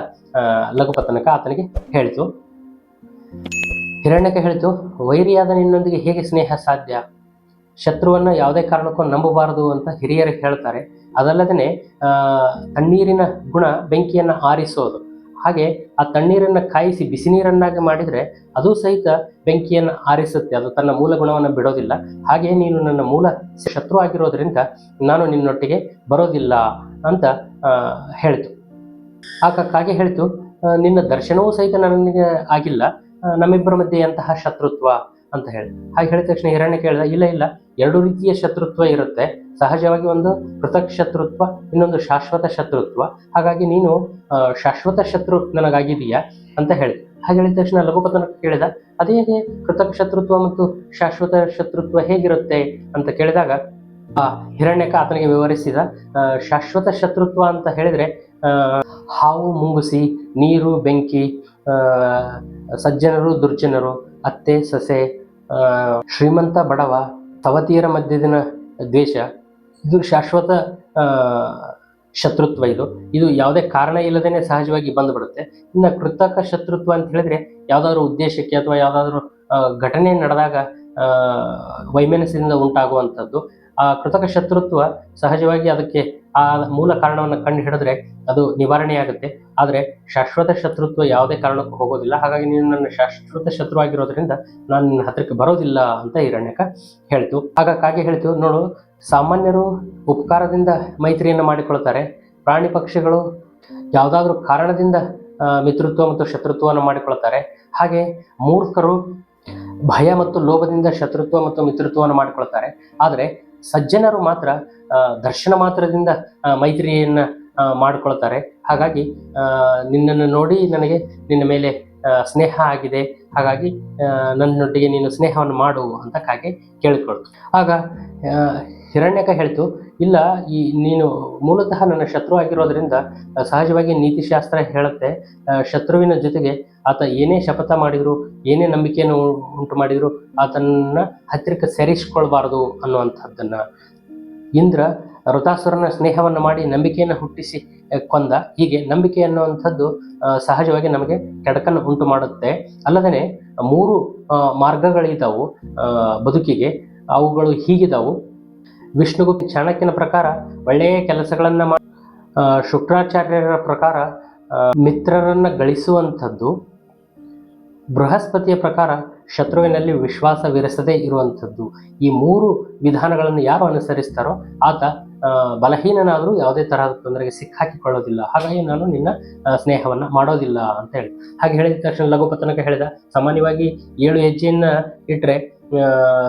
ಲಘುಪತನಕ ಆತನಿಗೆ ಹೇಳಿತು. ಹಿರಣ್ಯಕ ಹೇಳಿತು, ವೈರಿಯಾದ ನಿನ್ನೊಂದಿಗೆ ಹೇಗೆ ಸ್ನೇಹ ಸಾಧ್ಯ? ಶತ್ರುವನ್ನು ಯಾವುದೇ ಕಾರಣಕ್ಕೂ ನಂಬಬಾರದು ಅಂತ ಹಿರಿಯರು ಹೇಳ್ತಾರೆ. ಅದಲ್ಲದೆ ತಣ್ಣೀರಿನ ಗುಣ ಬೆಂಕಿಯನ್ನು ಆರಿಸೋದು. ಹಾಗೆ ಆ ತಣ್ಣೀರನ್ನು ಕಾಯಿಸಿ ಬಿಸಿ ನೀರನ್ನಾಗಿ ಮಾಡಿದರೆ ಅದು ಸಹಿತ ಬೆಂಕಿಯನ್ನು ಆರಿಸುತ್ತೆ, ಅದು ತನ್ನ ಮೂಲ ಗುಣವನ್ನು ಬಿಡೋದಿಲ್ಲ. ಹಾಗೆ ನೀನು ನನ್ನ ಮೂಲ ಶತ್ರು ಆಗಿರೋದ್ರಿಂದ ನಾನು ನಿನ್ನೊಟ್ಟಿಗೆ ಬರೋದಿಲ್ಲ ಅಂತ ಹೇಳಿತು. ಆಗ ಕಾಗೆ ಹೇಳಿತು, ನಿನ್ನ ದರ್ಶನವೂ ಸಹಿತ ನನಗೆ ಆಗಿಲ್ಲ, ನಮ್ಮಿಬ್ಬರ ಮಧ್ಯೆ ಅಂತಹ ಶತ್ರುತ್ವ ಅಂತ ಹೇಳಿ. ಹಾಗೆ ಹೇಳಿದ ತಕ್ಷಣ ಹಿರಣ್ಯ ಕೇಳಿದ, ಇಲ್ಲ, ಎರಡು ರೀತಿಯ ಶತ್ರುತ್ವ ಇರುತ್ತೆ. ಸಹಜವಾಗಿ ಒಂದು ಕೃತಕ್ ಶತ್ರುತ್ವ, ಇನ್ನೊಂದು ಶಾಶ್ವತ ಶತ್ರುತ್ವ. ಹಾಗಾಗಿ ನೀನು ಶಾಶ್ವತ ಶತ್ರು ನನಗಾಗಿದೆಯಾ ಅಂತ ಹೇಳಿ. ಹಾಗೆ ಹೇಳಿದ ತಕ್ಷಣ ಲಘುಪತನಕ ಕೇಳಿದ, ಅದೇ ಹೇಗೆ ಕೃತಕ್ ಶತ್ರುತ್ವ ಮತ್ತು ಶಾಶ್ವತ ಶತ್ರುತ್ವ ಹೇಗಿರುತ್ತೆ ಅಂತ ಕೇಳಿದಾಗ ಹಿರಣ್ಯಕ ಆತನಿಗೆ ವಿವರಿಸಿದ. ಶಾಶ್ವತ ಶತ್ರುತ್ವ ಅಂತ ಹೇಳಿದ್ರೆ ಹಾವು ಮುಂಗುಸಿ, ನೀರು ಬೆಂಕಿ, ಸಜ್ಜನರು ದುರ್ಜನರು, ಅತ್ತೆ ಸೊಸೆ, ಶ್ರೀಮಂತ ಬಡವ, ಸವತಿಯರ ಮಧ್ಯದಿನ ದ್ವೇಷ, ಇದು ಶಾಶ್ವತ ಶತ್ರುತ್ವ. ಇದು ಯಾವುದೇ ಕಾರಣ ಇಲ್ಲದೇನೆ ಸಹಜವಾಗಿ ಬಂದುಬಿಡುತ್ತೆ. ಇನ್ನು ಕೃತಕ ಶತ್ರುತ್ವ ಅಂತ ಹೇಳಿದ್ರೆ ಯಾವುದಾದ್ರೂ ಉದ್ದೇಶಕ್ಕೆ ಅಥವಾ ಯಾವುದಾದ್ರೂ ಘಟನೆ ನಡೆದಾಗ ವೈಮನಸ್ಸಿನಿಂದ ಉಂಟಾಗುವಂಥದ್ದು. ಆ ಕೃತಕ ಶತ್ರುತ್ವ ಸಹಜವಾಗಿ ಅದಕ್ಕೆ ಆ ಮೂಲ ಕಾರಣವನ್ನು ಕಂಡು ಹಿಡಿದ್ರೆ ಅದು ನಿವಾರಣೆಯಾಗುತ್ತೆ. ಆದರೆ ಶಾಶ್ವತ ಶತ್ರುತ್ವ ಯಾವುದೇ ಕಾರಣಕ್ಕೂ ಹೋಗೋದಿಲ್ಲ. ಹಾಗಾಗಿ ನೀನು ನನ್ನ ಶಾಶ್ವತ ಶತ್ರು ಆಗಿರೋದ್ರಿಂದ ನಾನು ನಿನ್ನ ಹತ್ತಿರಕ್ಕೆ ಬರೋದಿಲ್ಲ ಅಂತ ಹಿರಣ್ಯಕ ಹೇಳ್ತು. ಆಗ ಕಾಗೆ ಹೇಳ್ತು, ನೋಡು, ಸಾಮಾನ್ಯರು ಉಪಕಾರದಿಂದ ಮೈತ್ರಿಯನ್ನು ಮಾಡಿಕೊಳ್ತಾರೆ. ಪ್ರಾಣಿ ಪಕ್ಷಿಗಳು ಯಾವುದಾದ್ರೂ ಕಾರಣದಿಂದ ಮಿತ್ರತ್ವ ಮತ್ತು ಶತ್ರುತ್ವವನ್ನು ಮಾಡಿಕೊಳ್ತಾರೆ. ಹಾಗೆ ಮೂರ್ಖರು ಭಯ ಮತ್ತು ಲೋಭದಿಂದ ಶತ್ರುತ್ವ ಮತ್ತು ಮಿತ್ರತ್ವವನ್ನು ಮಾಡಿಕೊಳ್ತಾರೆ. ಆದರೆ ಸಜ್ಜನರು ಮಾತ್ರ ದರ್ಶನ ಮಾತ್ರದಿಂದ ಮೈತ್ರಿಯನ್ನು ಮಾಡಿಕೊಳ್ತಾರೆ. ಹಾಗಾಗಿ ನಿನ್ನನ್ನು ನೋಡಿ ನನಗೆ ನಿನ್ನ ಮೇಲೆ ಸ್ನೇಹ ಆಗಿದೆ, ಹಾಗಾಗಿ ನನ್ನೊಟ್ಟಿಗೆ ನೀನು ಸ್ನೇಹವನ್ನು ಮಾಡು ಅಂತ ಕಾಗೆ ಕೇಳಿಕೊಳ್ತು. ಆಗ ಹಿರಣ್ಯಕ ಹೇಳ್ತು, ಇಲ್ಲ, ನೀನು ಮೂಲತಃ ನನ್ನ ಶತ್ರು ಆಗಿರೋದ್ರಿಂದ ಸಹಜವಾಗಿ ನೀತಿಶಾಸ್ತ್ರ ಹೇಳುತ್ತೆ, ಶತ್ರುವಿನ ಜೊತೆಗೆ ಆತ ಏನೇ ಶಪಥ ಮಾಡಿದ್ರು, ಏನೇ ನಂಬಿಕೆಯನ್ನು ಉಂಟು ಮಾಡಿದ್ರು ಆತನ ಹತ್ತಿರಕ್ಕೆ ಸೇರಿಸಿಕೊಳ್ಬಾರ್ದು ಅನ್ನುವಂಥದ್ದನ್ನ. ಇಂದ್ರ ಋತಾಸುರನ ಸ್ನೇಹವನ್ನು ಮಾಡಿ ನಂಬಿಕೆಯನ್ನು ಹುಟ್ಟಿಸಿ ಕೊಂದ. ಹೀಗೆ ನಂಬಿಕೆ ಅನ್ನುವಂಥದ್ದು ಸಹಜವಾಗಿ ನಮಗೆ ಕೆಡಕನ್ನು ಉಂಟು ಮಾಡುತ್ತೆ. ಅಲ್ಲದೇ 3 ಮಾರ್ಗಗಳಿದ್ದಾವು ಬದುಕಿಗೆ. ಅವುಗಳು ಹೀಗಿದ್ದಾವು. ವಿಷ್ಣುಗುಪ್ತ ಚಾಣಕ್ಯನ ಪ್ರಕಾರ ಒಳ್ಳೆಯ ಕೆಲಸಗಳನ್ನು ಮಾಡಿ, ಶುಕ್ರಾಚಾರ್ಯರ ಪ್ರಕಾರ ಮಿತ್ರರನ್ನು ಗಳಿಸುವಂಥದ್ದು, ಬೃಹಸ್ಪತಿಯ ಪ್ರಕಾರ ಶತ್ರುವಿನಲ್ಲಿ ವಿಶ್ವಾಸವಿರಿಸದೇ ಇರುವಂಥದ್ದು. ಈ 3 ವಿಧಾನಗಳನ್ನು ಯಾರು ಅನುಸರಿಸ್ತಾರೋ ಆತ ಬಲಹೀನನಾದರೂ ಯಾವುದೇ ತರಹದ ತೊಂದರೆಗೆ ಸಿಕ್ಕಾಕಿಕೊಳ್ಳೋದಿಲ್ಲ. ಹಾಗಾಗಿ ನಾನು ನಿನ್ನ ಸ್ನೇಹವನ್ನು ಮಾಡೋದಿಲ್ಲ ಅಂತ ಹೇಳಿ. ಹಾಗೆ ಹೇಳಿದ ತಕ್ಷಣ ಲಘುಪತನಕ ಹೇಳಿದ, ಸಾಮಾನ್ಯವಾಗಿ 7 ಹೆಜ್ಜೆಯನ್ನು ಇಟ್ಟರೆ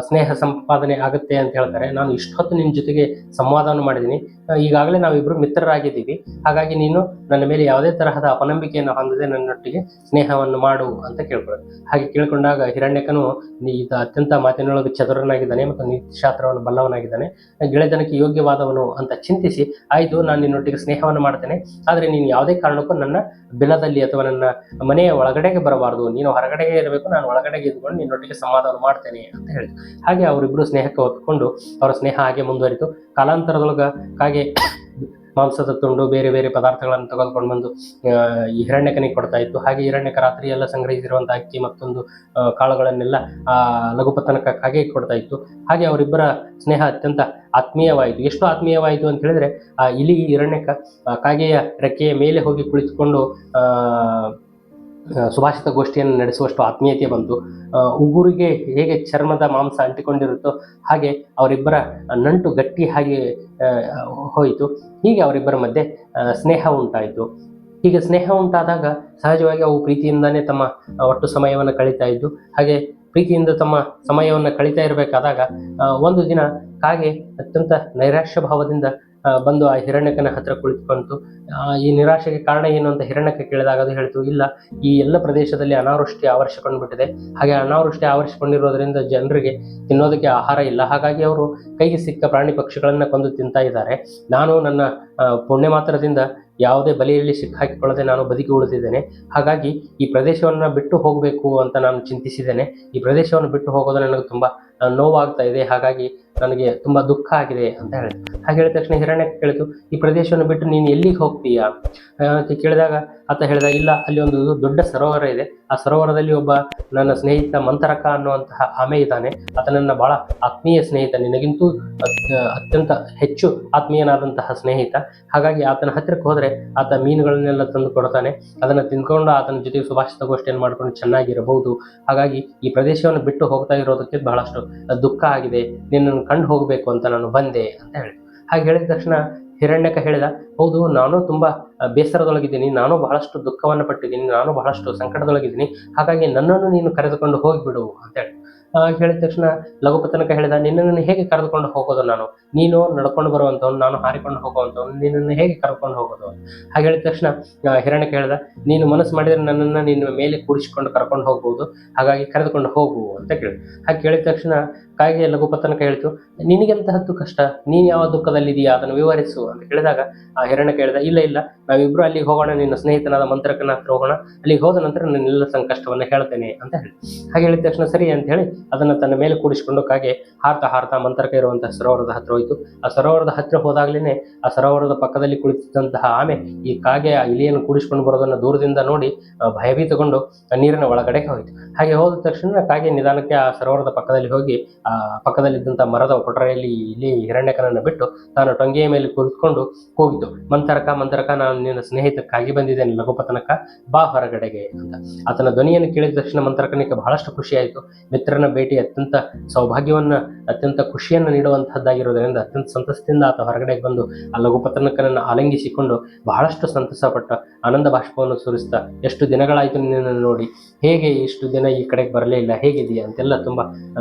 ಸ್ನೇಹ ಸಂಪಾದನೆ ಆಗುತ್ತೆ ಅಂತ ಹೇಳ್ತಾರೆ. ನಾನು ಇಷ್ಟೊತ್ತು ನಿನ್ನ ಜೊತೆಗೆ ಸಂವಾದವನ್ನು ಮಾಡಿದ್ದೀನಿ, ಈಗಾಗಲೇ ನಾವಿಬ್ಬರು ಮಿತ್ರರಾಗಿದ್ದೀವಿ. ಹಾಗಾಗಿ ನೀನು ನನ್ನ ಮೇಲೆ ಯಾವುದೇ ತರಹದ ಅಪನಂಬಿಕೆಯನ್ನು ಹೊಂದದೆ ನನ್ನೊಟ್ಟಿಗೆ ಸ್ನೇಹವನ್ನು ಮಾಡು ಅಂತ ಕೇಳ್ಕೊಳ್ಳೋದು. ಹಾಗೆ ಕೇಳ್ಕೊಂಡಾಗ ಹಿರಣ್ಯಕನು ಈತ ಅತ್ಯಂತ ಮಾತಿನೊಳಗೆ ಚತುರನಾಗಿದ್ದಾನೆ ಮತ್ತು ನೀತಿಶಾಸ್ತ್ರವನ್ನು ಬಲ್ಲವನಾಗಿದ್ದಾನೆ, ಗೆಳೆತನಕ್ಕೆ ಯೋಗ್ಯವಾದವನು ಅಂತ ಚಿಂತಿಸಿ, ಆಯಿತು, ನಾನು ನಿನ್ನೊಟ್ಟಿಗೆ ಸ್ನೇಹವನ್ನು ಮಾಡ್ತೇನೆ, ಆದರೆ ನೀನು ಯಾವುದೇ ಕಾರಣಕ್ಕೂ ನನ್ನ ಬಿಲದಲ್ಲಿ ಅಥವಾ ನನ್ನ ಮನೆಯ ಒಳಗಡೆಗೆ ಬರಬಾರ್ದು, ನೀನು ಹೊರಗಡೆಗೆ ಇರಬೇಕು, ನಾನು ಒಳಗಡೆಗೆ ಇದ್ಕೊಂಡು ನಿನ್ನೊಟ್ಟಿಗೆ ಸಂವಾದವನ್ನು ಮಾಡ್ತೇನೆ ಅಂತ ಹೇಳಿದ್ರು. ಹಾಗೆ ಅವರಿಬ್ಬರು ಸ್ನೇಹಕ್ಕೆ ಹೊತ್ಕೊಂಡು ಅವರ ಸ್ನೇಹ ಹಾಗೆ ಮುಂದುವರಿತು. ಕಾಲಾಂತರದೊಳಗೆ ಕಾಗೆ ಮಾಂಸದ ತುಂಡು, ಬೇರೆ ಬೇರೆ ಪದಾರ್ಥಗಳನ್ನು ತೆಗೆದುಕೊಂಡು ಬಂದು ಈ ಹಿರಣ್ಯಕನಿಗೆ ಕೊಡ್ತಾ ಇತ್ತು. ಹಾಗೆ ಹಿರಣ್ಯಕ ರಾತ್ರಿ ಎಲ್ಲ ಸಂಗ್ರಹಿಸಿರುವಂಥ ಅಕ್ಕಿ ಮತ್ತೊಂದು ಕಾಳುಗಳನ್ನೆಲ್ಲ ಲಘುಪತನಕ ಕಾಗೆ ಕೊಡ್ತಾ ಇತ್ತು. ಹಾಗೆ ಅವರಿಬ್ಬರ ಸ್ನೇಹ ಅತ್ಯಂತ ಆತ್ಮೀಯವಾಯಿತು. ಎಷ್ಟು ಆತ್ಮೀಯವಾಯಿತು ಅಂತ ಹೇಳಿದ್ರೆ, ಆ ಇಲಿ ಹಿರಣ್ಯಕ ಕಾಗೆಯ ರೆಕ್ಕೆಯ ಮೇಲೆ ಹೋಗಿ ಕುಳಿತುಕೊಂಡು ಸುಭಾಷಿತ ಗೋಷ್ಠಿಯನ್ನು ನಡೆಸುವಷ್ಟು ಆತ್ಮೀಯತೆ ಬಂತು. ಉಗುರಿಗೆ ಹೇಗೆ ಚರ್ಮದ ಮಾಂಸ ಅಂಟಿಕೊಂಡಿರುತ್ತೋ ಹಾಗೆ ಅವರಿಬ್ಬರ ನಂಟು ಗಟ್ಟಿ ಹಾಗೆ ಹೋಯಿತು. ಹೀಗೆ ಅವರಿಬ್ಬರ ಮಧ್ಯೆ ಸ್ನೇಹ ಉಂಟಾಯಿತು. ಹೀಗೆ ಸ್ನೇಹ ಉಂಟಾದಾಗ ಸಹಜವಾಗಿ ಅವು ಪ್ರೀತಿಯಿಂದಾನೇ ತಮ್ಮ ಒಟ್ಟು ಸಮಯವನ್ನು ಕಳೀತಾ ಇದ್ದು. ಹಾಗೆ ಪ್ರೀತಿಯಿಂದ ತಮ್ಮ ಸಮಯವನ್ನು ಕಳೀತಾ ಇರಬೇಕಾದಾಗ ಒಂದು ದಿನ ಕಾಗೆ ಅತ್ಯಂತ ನೈರಾಶ್ಯ ಭಾವದಿಂದ ಬಂದು ಆ ಹಿರಣ್ಯಕನ ಹತ್ರ ಕುಳಿತುಕೊಂತು. ಈ ನಿರಾಶೆಗೆ ಕಾರಣ ಏನು ಅಂತ ಹಿರಣ್ಯಕ ಕೇಳಿದಾಗ ಅದು ಹೇಳ್ತು, ಇಲ್ಲ, ಈ ಎಲ್ಲ ಪ್ರದೇಶದಲ್ಲಿ ಅನಾವೃಷ್ಟಿ ಆವರಿಸಿಕೊಂಡು ಬಿಟ್ಟಿದೆ. ಹಾಗೆ ಅನಾವೃಷ್ಟಿ ಆವರಿಸಿಕೊಂಡಿರೋದ್ರಿಂದ ಜನರಿಗೆ ತಿನ್ನೋದಕ್ಕೆ ಆಹಾರ ಇಲ್ಲ. ಹಾಗಾಗಿ ಅವರು ಕೈಗೆ ಸಿಕ್ಕ ಪ್ರಾಣಿ ಪಕ್ಷಿಗಳನ್ನ ಕೊಂದು ತಿಂತಾ ಇದ್ದಾರೆ. ನಾನು ನನ್ನ ಪುಣ್ಯ ಮಾತ್ರದಿಂದ ಯಾವುದೇ ಬಲಿಯಲ್ಲಿ ಸಿಕ್ಕಾಕಿಕೊಳ್ಳದೆ ನಾನು ಬದುಕಿ ಉಳಿದಿದ್ದೇನೆ. ಹಾಗಾಗಿ ಈ ಪ್ರದೇಶವನ್ನು ಬಿಟ್ಟು ಹೋಗಬೇಕು ಅಂತ ನಾನು ಚಿಂತಿಸಿದ್ದೇನೆ. ಈ ಪ್ರದೇಶವನ್ನು ಬಿಟ್ಟು ಹೋಗೋದು ನನಗೆ ತುಂಬಾ ನೋವಾಗ್ತಾ ಇದೆ. ಹಾಗಾಗಿ ನನಗೆ ತುಂಬಾ ದುಃಖ ಆಗಿದೆ ಅಂತ ಹೇಳಿದ್ರು. ಹಾಗೆ ಹೇಳಿದ ತಕ್ಷಣ ಹಿರಣ್ಯಕ್ಕೆ ಕೇಳಿತು, ಈ ಪ್ರದೇಶವನ್ನು ಬಿಟ್ಟು ನೀನು ಎಲ್ಲಿಗೆ ಹೋಗ್ತೀಯಾ ಅಂತ ಕೇಳಿದಾಗ ಆತ ಹೇಳಿದ, ಇಲ್ಲ, ಅಲ್ಲಿ ಒಂದು ದೊಡ್ಡ ಸರೋವರ ಇದೆ. ಆ ಸರೋವರದಲ್ಲಿ ಒಬ್ಬ ನನ್ನ ಸ್ನೇಹಿತ ಮಂತರಕ ಅನ್ನುವಂತಹ ಆಮೆ ಇದ್ದಾನೆ. ಆತ ನನ್ನ ಬಹಳ ಆತ್ಮೀಯ ಸ್ನೇಹಿತ, ನಿನಗಿಂತೂ ಅತ್ಯಂತ ಹೆಚ್ಚು ಆತ್ಮೀಯನಾದಂತಹ ಸ್ನೇಹಿತ. ಹಾಗಾಗಿ ಆತನ ಹತ್ತಿರಕ್ಕೆ ಹೋದ್ರೆ ಆತ ಮೀನುಗಳನ್ನೆಲ್ಲ ತಂದು ಕೊಡ್ತಾನೆ. ಅದನ್ನು ತಿಂದ್ಕೊಂಡು ಆತನ ಜೊತೆಗೆ ಸುಭಾಷಿತ ಗೋಷ್ಠಿಯನ್ನು ಮಾಡ್ಕೊಂಡು ಚೆನ್ನಾಗಿರಬಹುದು. ಹಾಗಾಗಿ ಈ ಪ್ರದೇಶವನ್ನು ಬಿಟ್ಟು ಹೋಗ್ತಾ ಇರೋದಕ್ಕೆ ಬಹಳಷ್ಟು ದುಃಖ ಆಗಿದೆ. ನಿನ್ನನ್ನು ಕಂಡು ಹೋಗಬೇಕು ಅಂತ ನಾನು ಬಂದೆ ಅಂತ ಹೇಳಿ. ಹಾಗೆ ಹೇಳಿದ ತಕ್ಷಣ ಹಿರಣ್ಯಕ ಹೇಳಿದ, ಹೌದು, ನಾನು ತುಂಬಾ ಬೇಸರದೊಳಗಿದ್ದೀನಿ, ನಾನು ಬಹಳಷ್ಟು ದುಃಖವನ್ನು ಪಟ್ಟಿದ್ದೀನಿ, ನಾನು ಬಹಳಷ್ಟು ಸಂಕಟದೊಳಗಿದ್ದೀನಿ. ಹಾಗಾಗಿ ನನ್ನನ್ನು ನೀನು ಕರೆದುಕೊಂಡು ಹೋಗಿಬಿಡು ಅಂತ ಹೇಳಿ. ಹೇಳಿದ ತಕ್ಷಣ ಲಘುಪತನಕ ಹೇಳಿದ, ನಿನ್ನನ್ನು ಹೇಗೆ ಕರೆದುಕೊಂಡು ಹೋಗೋದು ನಾನು? ನೀನು ನಡ್ಕೊಂಡು ಬರುವಂಥವ್ನು, ನಾನು ಹಾರಿಕೊಂಡು ಹೋಗುವಂಥವ್ನು, ನಿನ್ನನ್ನು ಹೇಗೆ ಕರ್ಕೊಂಡು ಹೋಗೋದು? ಹಾಗೆ ಹೇಳಿದ ತಕ್ಷಣ ಹಿರಣ್ಯಕ ಹೇಳಿದ, ನೀನು ಮನಸ್ಸು ಮಾಡಿದರೆ ನನ್ನನ್ನು ನಿನ್ನ ಮೇಲೆ ಕೂಡಿಸಿಕೊಂಡು ಕರ್ಕೊಂಡು ಹೋಗ್ಬೋದು. ಹಾಗಾಗಿ ಕರೆದುಕೊಂಡು ಹೋಗು ಅಂತ ಕೇಳಿ. ಹಾಗೆ ಕೇಳಿದ ತಕ್ಷಣ ಕಾಗೆ ಲಘುಪತನಕ ಹೇಳಿತು, ನಿನಗೆಂತಹದ್ದು ಕಷ್ಟ? ನೀನು ಯಾವ ದುಃಖದಲ್ಲಿದೆಯಾ, ಅದನ್ನು ವಿವರಿಸು ಅಂತ ಕೇಳಿದಾಗ ಹಿರಣ್ಯಕ ಹೇಳಿದ, ಇಲ್ಲ ಇಲ್ಲ, ನಾವಿಬ್ರು ಅಲ್ಲಿಗೆ ಹೋಗೋಣ, ನಿನ್ನ ಸ್ನೇಹಿತನಾದ ಮಂತ್ರಕನ ಹತ್ರ ಹೋಗೋಣ. ಅಲ್ಲಿಗೆ ಹೋದ ನಂತರ ನನ್ನೆಲ್ಲ ಸಂಕಷ್ಟವನ್ನು ಹೇಳ್ತೇನೆ ಅಂತ ಹೇಳಿ. ಹಾಗೆ ಹೇಳಿದ ತಕ್ಷಣ ಸರಿ ಅಂತ ಹೇಳಿ ಅದನ್ನು ತನ್ನ ಮೇಲೆ ಕೂಡಿಸಿಕೊಂಡು ಕಾಗೆ ಹಾರ್ತಾ ಹಾರ್ತಾ ಮಂತ್ರಕ ಇರುವಂತಹ ಸರೋವರದ ಹತ್ರ ಹೋಯಿತು. ಆ ಸರೋವರದ ಹತ್ತಿರ ಹೋದಾಗ್ಲೇನೆ ಆ ಸರೋವರದ ಪಕ್ಕದಲ್ಲಿ ಕುಳಿತಿದ್ದಂತಹ ಆಮೆ ಈ ಕಾಗೆ ಆ ಇಲಿಯನ್ನು ಕೂಡಿಸಿಕೊಂಡು ಬರೋದನ್ನು ದೂರದಿಂದ ನೋಡಿ ಭಯಭೀತಗೊಂಡು ನೀರಿನ ಒಳಗಡೆಗೆ ಹೋಯಿತು. ಹಾಗೆ ಹೋದ ತಕ್ಷಣ ಕಾಗೆ ನಿಧಾನಕ್ಕೆ ಆ ಸರೋವರದ ಪಕ್ಕದಲ್ಲಿ ಹೋಗಿ ಆ ಪಕ್ಕದಲ್ಲಿದ್ದಂಥ ಮರದ ಕೊಠರೆಯಲ್ಲಿ ಇಲ್ಲಿ ಹಿರಣ್ಯಕನನ್ನು ಬಿಟ್ಟು ತಾನು ಟೊಂಗೆಯ ಮೇಲೆ ಕುಳಿತುಕೊಂಡು ಹೋಗಿದ್ದು, ಮಂತರಕ ಮಂತರಕ, ನಾನು ನಿನ್ನ ಸ್ನೇಹಿತಕ್ಕಾಗಿ ಬಂದಿದ್ದೇನೆ, ಲಘುಪತನಕ, ಬಾ ಹೊರಗಡೆಗೆ ಅಂತ. ಆತನ ಧ್ವನಿಯನ್ನು ಕೇಳಿದ ತಕ್ಷಣ ಮಂತರಕನಿಗೆ ಬಹಳಷ್ಟು ಖುಷಿಯಾಯಿತು. ಮಿತ್ರನ ಭೇಟಿ ಅತ್ಯಂತ ಸೌಭಾಗ್ಯವನ್ನ, ಅತ್ಯಂತ ಖುಷಿಯನ್ನು ನೀಡುವಂತಹದ್ದಾಗಿರೋದ್ರಿಂದ ಅತ್ಯಂತ ಸಂತಸದಿಂದ ಆತ ಹೊರಗಡೆಗೆ ಬಂದು ಆ ಲಘುಪತನಕನನ್ನು ಆಲಿಂಗಿಸಿಕೊಂಡು ಬಹಳಷ್ಟು ಸಂತಸಪಟ್ಟ, ಆನಂದ ಬಾಷ್ಪವನ್ನು ಸುರಿಸ್ತಾ, ಎಷ್ಟು ದಿನಗಳಾಯಿತು ನಿನ್ನನ್ನು ನೋಡಿ, ಹೇಗೆ ಇಷ್ಟು ದಿನ ಈ ಕಡೆಗೆ ಬರಲೇ ಇಲ್ಲ, ಹೇಗಿದೆಯಾ ಅಂತೆಲ್ಲ ತುಂಬ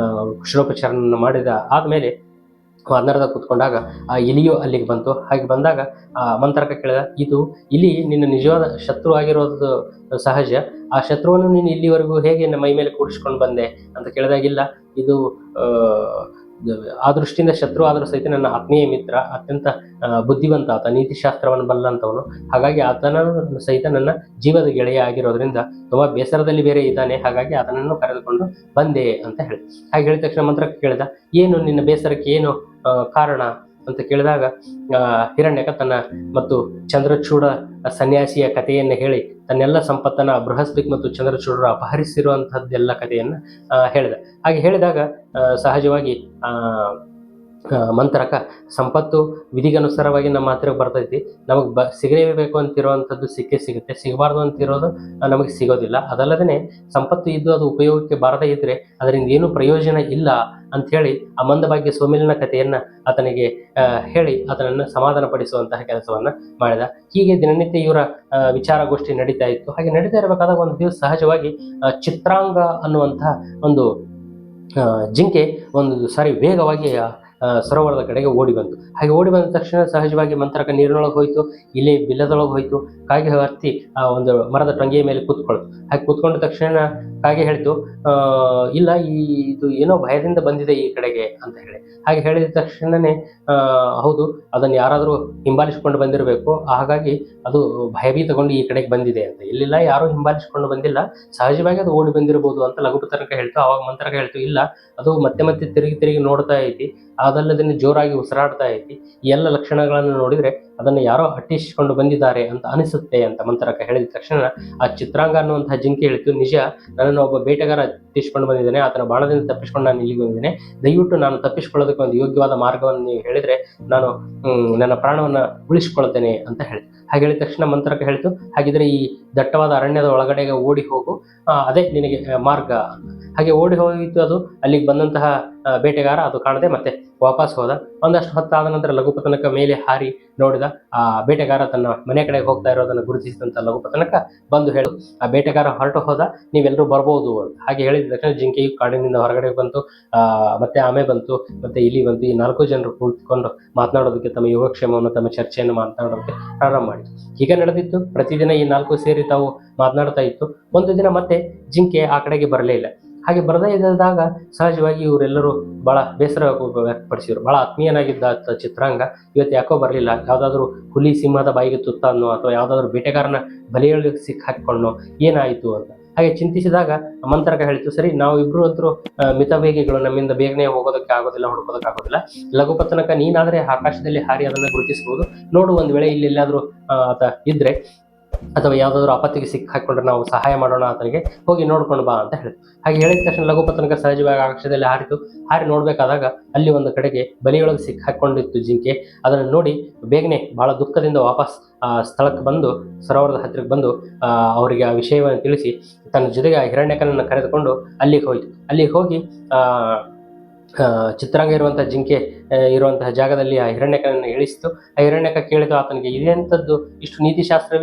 ಕುಶಲೋಪಚಾರವನ್ನು ಮಾಡಿದ ಆದಮೇಲೆ ಅನ್ನರದ ಕೂತ್ಕೊಂಡಾಗ ಆ ಇಲಿಯು ಅಲ್ಲಿಗೆ ಬಂತು. ಹಾಗೆ ಬಂದಾಗ ಆ ಮಂತ್ರಕ ಕೇಳಿದ, ಇದು ಇಲಿ ನಿನ್ನ ನಿಜವಾದ ಶತ್ರು ಆಗಿರೋದು ಸಹಜ, ಆ ಶತ್ರುವನ್ನು ನೀನು ಇಲ್ಲಿವರೆಗೂ ಹೇಗೆ ಮೈ ಮೇಲೆ ಕೂಡಿಸ್ಕೊಂಡು ಬಂದೆ ಅಂತ ಕೇಳಿದಾಗಿಲ್ಲ, ಇದು ಆ ದೃಷ್ಟಿಯಿಂದ ಶತ್ರು ಆದರೂ ಸಹಿತ ನನ್ನ ಆತ್ಮೀಯ ಮಿತ್ರ, ಅತ್ಯಂತ ಬುದ್ಧಿವಂತ ಆತ, ನೀತಿಶಾಸ್ತ್ರವನ್ನು ಬಲ್ಲಂತವನು. ಹಾಗಾಗಿ ಆತನ ಸಹಿತ ನನ್ನ ಜೀವದ ಗೆಳೆಯ ಆಗಿರೋದ್ರಿಂದ ತುಂಬಾ ಬೇಸರದಲ್ಲಿ ಬೇರೆ ಇದ್ದಾನೆ. ಹಾಗಾಗಿ ಆತನನ್ನು ಕರೆದುಕೊಂಡು ಬಂದೆ ಅಂತ ಹೇಳಿ. ಹಾಗೆ ಹೇಳಿದ ತಕ್ಷಣ ಮಂತ್ರಕ್ಕೆ ಕೇಳಿದ, ಏನು ನಿನ್ನ ಬೇಸರಕ್ಕೆ ಏನು ಕಾರಣ ಅಂತ ಕೇಳಿದಾಗ ಹಿರಣ್ಯಕ ತನ್ನ ಮತ್ತು ಚಂದ್ರಚೂಡ ಸನ್ಯಾಸಿಯ ಕಥೆಯನ್ನು ಹೇಳಿ ತನ್ನೆಲ್ಲ ಸಂಪತ್ತನ್ನ ಬೃಹಸ್ಪತಿ ಮತ್ತು ಚಂದ್ರಚೂಡರು ಅಪಹರಿಸಿರುವಂತಹದ್ದೆಲ್ಲ ಕಥೆಯನ್ನ ಹೇಳಿದ. ಹಾಗೆ ಹೇಳಿದಾಗ ಸಹಜವಾಗಿ ಮಂತ್ರಕ, ಸಂಪತ್ತು ವಿಧಿಗನುಸಾರವಾಗಿ ನಮ್ಮ ಹತ್ರ ಬರ್ತೈತಿ, ನಮಗೆ ಸಿಗಲೇಬೇಕು ಅಂತಿರುವಂಥದ್ದು ಸಿಕ್ಕೇ ಸಿಗುತ್ತೆ, ಸಿಗಬಾರ್ದು ಅಂತಿರೋದು ನಮಗೆ ಸಿಗೋದಿಲ್ಲ. ಅದಲ್ಲದೇ ಸಂಪತ್ತು ಇದ್ದು ಅದು ಉಪಯೋಗಕ್ಕೆ ಬಾರದೇ ಇದ್ರೆ ಅದರಿಂದ ಏನು ಪ್ರಯೋಜನ ಇಲ್ಲ ಅಂಥೇಳಿ ಆ ಮಂದಭಾಗ್ಯ ಸೋಮಿಲಿನ ಕಥೆಯನ್ನ ಆತನಿಗೆ ಹೇಳಿ ಆತನನ್ನು ಸಮಾಧಾನ ಪಡಿಸುವಂತಹ ಕೆಲಸವನ್ನ ಮಾಡಿದ. ಹೀಗೆ ದಿನನಿತ್ಯ ಇವರ ವಿಚಾರಗೋಷ್ಠಿ ನಡೀತಾ ಇತ್ತು. ಹಾಗೆ ನಡೀತಾ ಇರಬೇಕಾದಾಗ ಒಂದು ದಿವಸ ಸಹಜವಾಗಿ ಚಿತ್ರಾಂಗ ಅನ್ನುವಂತಹ ಒಂದು ಜಿಂಕೆ ಒಂದು ಸಾರಿ ವೇಗವಾಗಿ ಸರೋವರದ ಕಡೆಗೆ ಓಡಿ ಬಂತು. ಹಾಗೆ ಓಡಿ ಬಂದ ತಕ್ಷಣ ಸಹಜವಾಗಿ ಮಂತ್ರಕ ನೀರಿನೊಳಗೆ ಹೋಯ್ತು, ಇಲಿ ಬಿಲ್ಲದೊಳಗೆ ಹೋಯ್ತು. ಕಾಗೆ ಹತ್ತಿ ಒಂದು ಮರದ ಟೊಂಗೆಯ ಮೇಲೆ ಕೂತ್ಕೊಳ್ತು. ಹಾಗೆ ಕೂತ್ಕೊಂಡ ತಕ್ಷಣ ಕಾಗೆ ಹೇಳಿತು, ಇಲ್ಲ, ಇದು ಏನೋ ಭಯದಿಂದ ಬಂದಿದೆ ಈ ಕಡೆಗೆ ಅಂತ ಹೇಳಿ. ಹಾಗೆ ಹೇಳಿದ ತಕ್ಷಣನೇ ಹೌದು, ಅದನ್ನು ಯಾರಾದರೂ ಹಿಂಬಾಲಿಸಿಕೊಂಡು ಬಂದಿರಬೇಕು, ಹಾಗಾಗಿ ಅದು ಭಯಭೀತಗೊಂಡು ಈ ಕಡೆಗೆ ಬಂದಿದೆ ಅಂತ. ಇಲ್ಲಿಲ್ಲ, ಯಾರೂ ಹಿಂಬಾಲಿಸಿಕೊಂಡು ಬಂದಿಲ್ಲ, ಸಹಜವಾಗಿ ಅದು ಓಡಿ ಬಂದಿರಬಹುದು ಅಂತ ಲಘುಪತನಕ ಹೇಳ್ತು. ಅವಾಗ ಮಂತ್ರಕ ಹೇಳ್ತು, ಇಲ್ಲ, ಅದು ಮತ್ತೆ ಮತ್ತೆ ತಿರುಗಿ ನೋಡ್ತಾ ಐತಿ, ಅದಲ್ಲದನ್ನು ಜೋರಾಗಿ ಉಸಿರಾಡ್ತಾ ಐತಿ, ಈ ಎಲ್ಲ ಲಕ್ಷಣಗಳನ್ನು ನೋಡಿದ್ರೆ ಅದನ್ನು ಯಾರೋ ಅಟ್ಟಿಸಿಕೊಂಡು ಬಂದಿದ್ದಾರೆ ಅಂತ ಅನಿಸುತ್ತೆ ಅಂತ ಮಂತ್ರಕ ಹೇಳಿದ ತಕ್ಷಣ ಆ ಚಿತ್ರಾಂಗ ಅನ್ನುವಂತಹ ಜಿಂಕೆ ಹೇಳಿತು, ನಿಜ, ನನ್ನನ್ನು ಒಬ್ಬ ಬೇಟೆಗಾರ ಅಟ್ಟಿಸಿಕೊಂಡು ಬಂದಿದ್ದೇನೆ, ಆತನ ಬಾಣದಿಂದ ತಪ್ಪಿಸಿಕೊಂಡು ನಾನು ಇಲ್ಲಿಗೆ ಬಂದಿದ್ದೇನೆ. ದಯವಿಟ್ಟು ನಾನು ತಪ್ಪಿಸಿಕೊಳ್ಳೋದಕ್ಕೆ ಒಂದು ಯೋಗ್ಯವಾದ ಮಾರ್ಗವನ್ನು ನೀವು ಹೇಳಿದ್ರೆ ನಾನು ನನ್ನ ಪ್ರಾಣವನ್ನು ಉಳಿಸಿಕೊಳ್ತೇನೆ ಅಂತ ಹೇಳಿದೆ. ಹಾಗೆ ಹೇಳಿದ ತಕ್ಷಣ ಮಂತ್ರಕ ಹೇಳಿತು, ಹಾಗಿದ್ರೆ ಈ ದಟ್ಟವಾದ ಅರಣ್ಯದ ಒಳಗಡೆಗೆ ಓಡಿ ಹೋಗು, ಅದೇ ನಿನಗೆ ಮಾರ್ಗ ಅಂತ. ಹಾಗೆ ಓಡಿ ಹೋಗಿತ್ತು ಅದು. ಅಲ್ಲಿಗೆ ಬಂದಂತಹ ಬೇಟೆಗಾರ ಅದು ಕಾಣದೆ ಮತ್ತೆ ವಾಪಸ್ ಹೋದ. ಒಂದಷ್ಟು ಹೊತ್ತಾದ ನಂತರ ಲಘುಪತನಕ ಮೇಲೆ ಹಾರಿ ನೋಡಿದ. ಆ ಬೇಟೆಗಾರ ತನ್ನ ಮನೆ ಕಡೆಗೆ ಹೋಗ್ತಾ ಇರೋದನ್ನು ಗುರುತಿಸಿದಂತ ಲಘುಪತನಕ ಬಂದು ಹೇಳು, ಆ ಬೇಟೆಗಾರ ಹೊರಟು ಹೋದ, ನೀವೆಲ್ಲರೂ ಬರ್ಬೋದು ಅಂತ. ಹಾಗೆ ಹೇಳಿದ ತಕ್ಷಣ ಜಿಂಕೆಯು ಕಾಡಿನಿಂದ ಹೊರಗಡೆ ಬಂತು. ಮತ್ತೆ ಆಮೆ ಬಂತು, ಮತ್ತೆ ಇಲಿ ಬಂತು. ಈ 4 ಜನರು ಕುಳಿತುಕೊಂಡು ಮಾತನಾಡೋದಕ್ಕೆ, ತಮ್ಮ ಯೋಗಕ್ಷೇಮವನ್ನು, ತಮ್ಮ ಚರ್ಚೆಯನ್ನು ಮಾತನಾಡೋದಕ್ಕೆ ಪ್ರಾರಂಭ ಮಾಡಿತು. ಹೀಗೆ ನಡೆದಿತ್ತು. ಪ್ರತಿದಿನ ಈ 4 ಸೇರಿ ತಾವು ಮಾತನಾಡ್ತಾ ಇತ್ತು. ಒಂದು ದಿನ ಮತ್ತೆ ಜಿಂಕೆ ಆ ಕಡೆಗೆ ಬರಲೇ ಇಲ್ಲ. ಹಾಗೆ ಬರದೇ ಇದ್ದಾಗ ಸಹಜವಾಗಿ ಇವರೆಲ್ಲರೂ ಬಹಳ ಬೇಸರ ವ್ಯಕ್ತಪಡಿಸಿದ್ರು. ಬಹಳ ಆತ್ಮೀಯನಾಗಿದ್ದ ಚಿತ್ರಾಂಗ ಇವತ್ತು ಯಾಕೋ ಬರಲಿಲ್ಲ, ಯಾವುದಾದ್ರೂ ಹುಲಿ ಸಿಂಹದ ಬಾಯಿಗೆ ತುತ್ತಾನೋ ಅಥವಾ ಯಾವುದಾದ್ರೂ ಬೇಟೆಗಾರನ ಬಲಿಯೊಳಗೆ ಸಿಕ್ಕಾಕಿಕೊಂಡೋ ಏನಾಯಿತು ಅಂತ. ಹಾಗೆ ಚಿಂತಿಸಿದಾಗ ಮಂತ್ರಕ ಹೇಳಿತು, ಸರಿ ನಾವು ಇಬ್ರು ಅಂತರೂ ಮಿತವೇಗಿಗಳು, ನಮ್ಮಿಂದ ಬೇಗನೆ ಹೋಗೋದಕ್ಕೆ ಆಗೋದಿಲ್ಲ, ಹುಡುಕೋದಕ್ಕೆ ಆಗೋದಿಲ್ಲ. ಲಘುಪತನಕ ನೀನಾದ್ರೆ ಆಕಾಶದಲ್ಲಿ ಹಾರಿ ಅದನ್ನು ಗುರುತಿಸಬಹುದು. ನೋಡು, ಒಂದು ವೇಳೆ ಇಲ್ಲಿ ಎಲ್ಲಾದ್ರೂ ಆತ ಇದ್ರೆ ಅಥವಾ ಯಾವುದಾದ್ರೂ ಆಪತ್ತಿಗೆ ಸಿಕ್ಕಾಕೊಂಡ್ರೆ ನಾವು ಸಹಾಯ ಮಾಡೋಣ, ಆತನಿಗೆ ಹೋಗಿ ನೋಡ್ಕೊಂಡು ಬಾ ಅಂತ ಹೇಳಿದ್ರು. ಹಾಗೆ ಹೇಳಿದ ತಕ್ಷಣ ಲಘುಪತನಕ ಸಹಜವಾಗಿ ಆಕಾಶದಲ್ಲಿ ಹಾರಿತು. ಹಾರಿ ನೋಡ್ಬೇಕಾದಾಗ ಅಲ್ಲಿ ಒಂದು ಕಡೆಗೆ ಬಲಿಯೊಳಗೆ ಸಿಕ್ಕಾಕೊಂಡಿತ್ತು ಜಿಂಕೆ. ಅದನ್ನು ನೋಡಿ ಬೇಗನೆ ಬಹಳ ದುಃಖದಿಂದ ವಾಪಸ್ ಸ್ಥಳಕ್ಕೆ ಬಂದು, ಸರೋವರದ ಹತ್ತಿರಕ್ಕೆ ಬಂದು ಅವರಿಗೆ ಆ ವಿಷಯವನ್ನು ತಿಳಿಸಿ ತನ್ನ ಜೊತೆಗೆ ಆ ಹಿರಣ್ಯಕನನ್ನು ಕರೆದುಕೊಂಡು ಅಲ್ಲಿಗೆ ಹೋಯಿತು. ಅಲ್ಲಿಗೆ ಹೋಗಿ ಚಿತ್ರಾಂಗ ಇರುವಂತಹ ಜಿಂಕೆ ಇರುವಂತಹ ಜಾಗದಲ್ಲಿ ಆ ಹಿರಣ್ಯಕನನ್ನು ಇಳಿಸಿತು. ಆ ಹಿರಣ್ಯಕ ಕೇಳಿತು ಆತನಿಗೆ, ಇದೆಂಥದ್ದು, ಇಷ್ಟು ನೀತಿಶಾಸ್ತ್ರ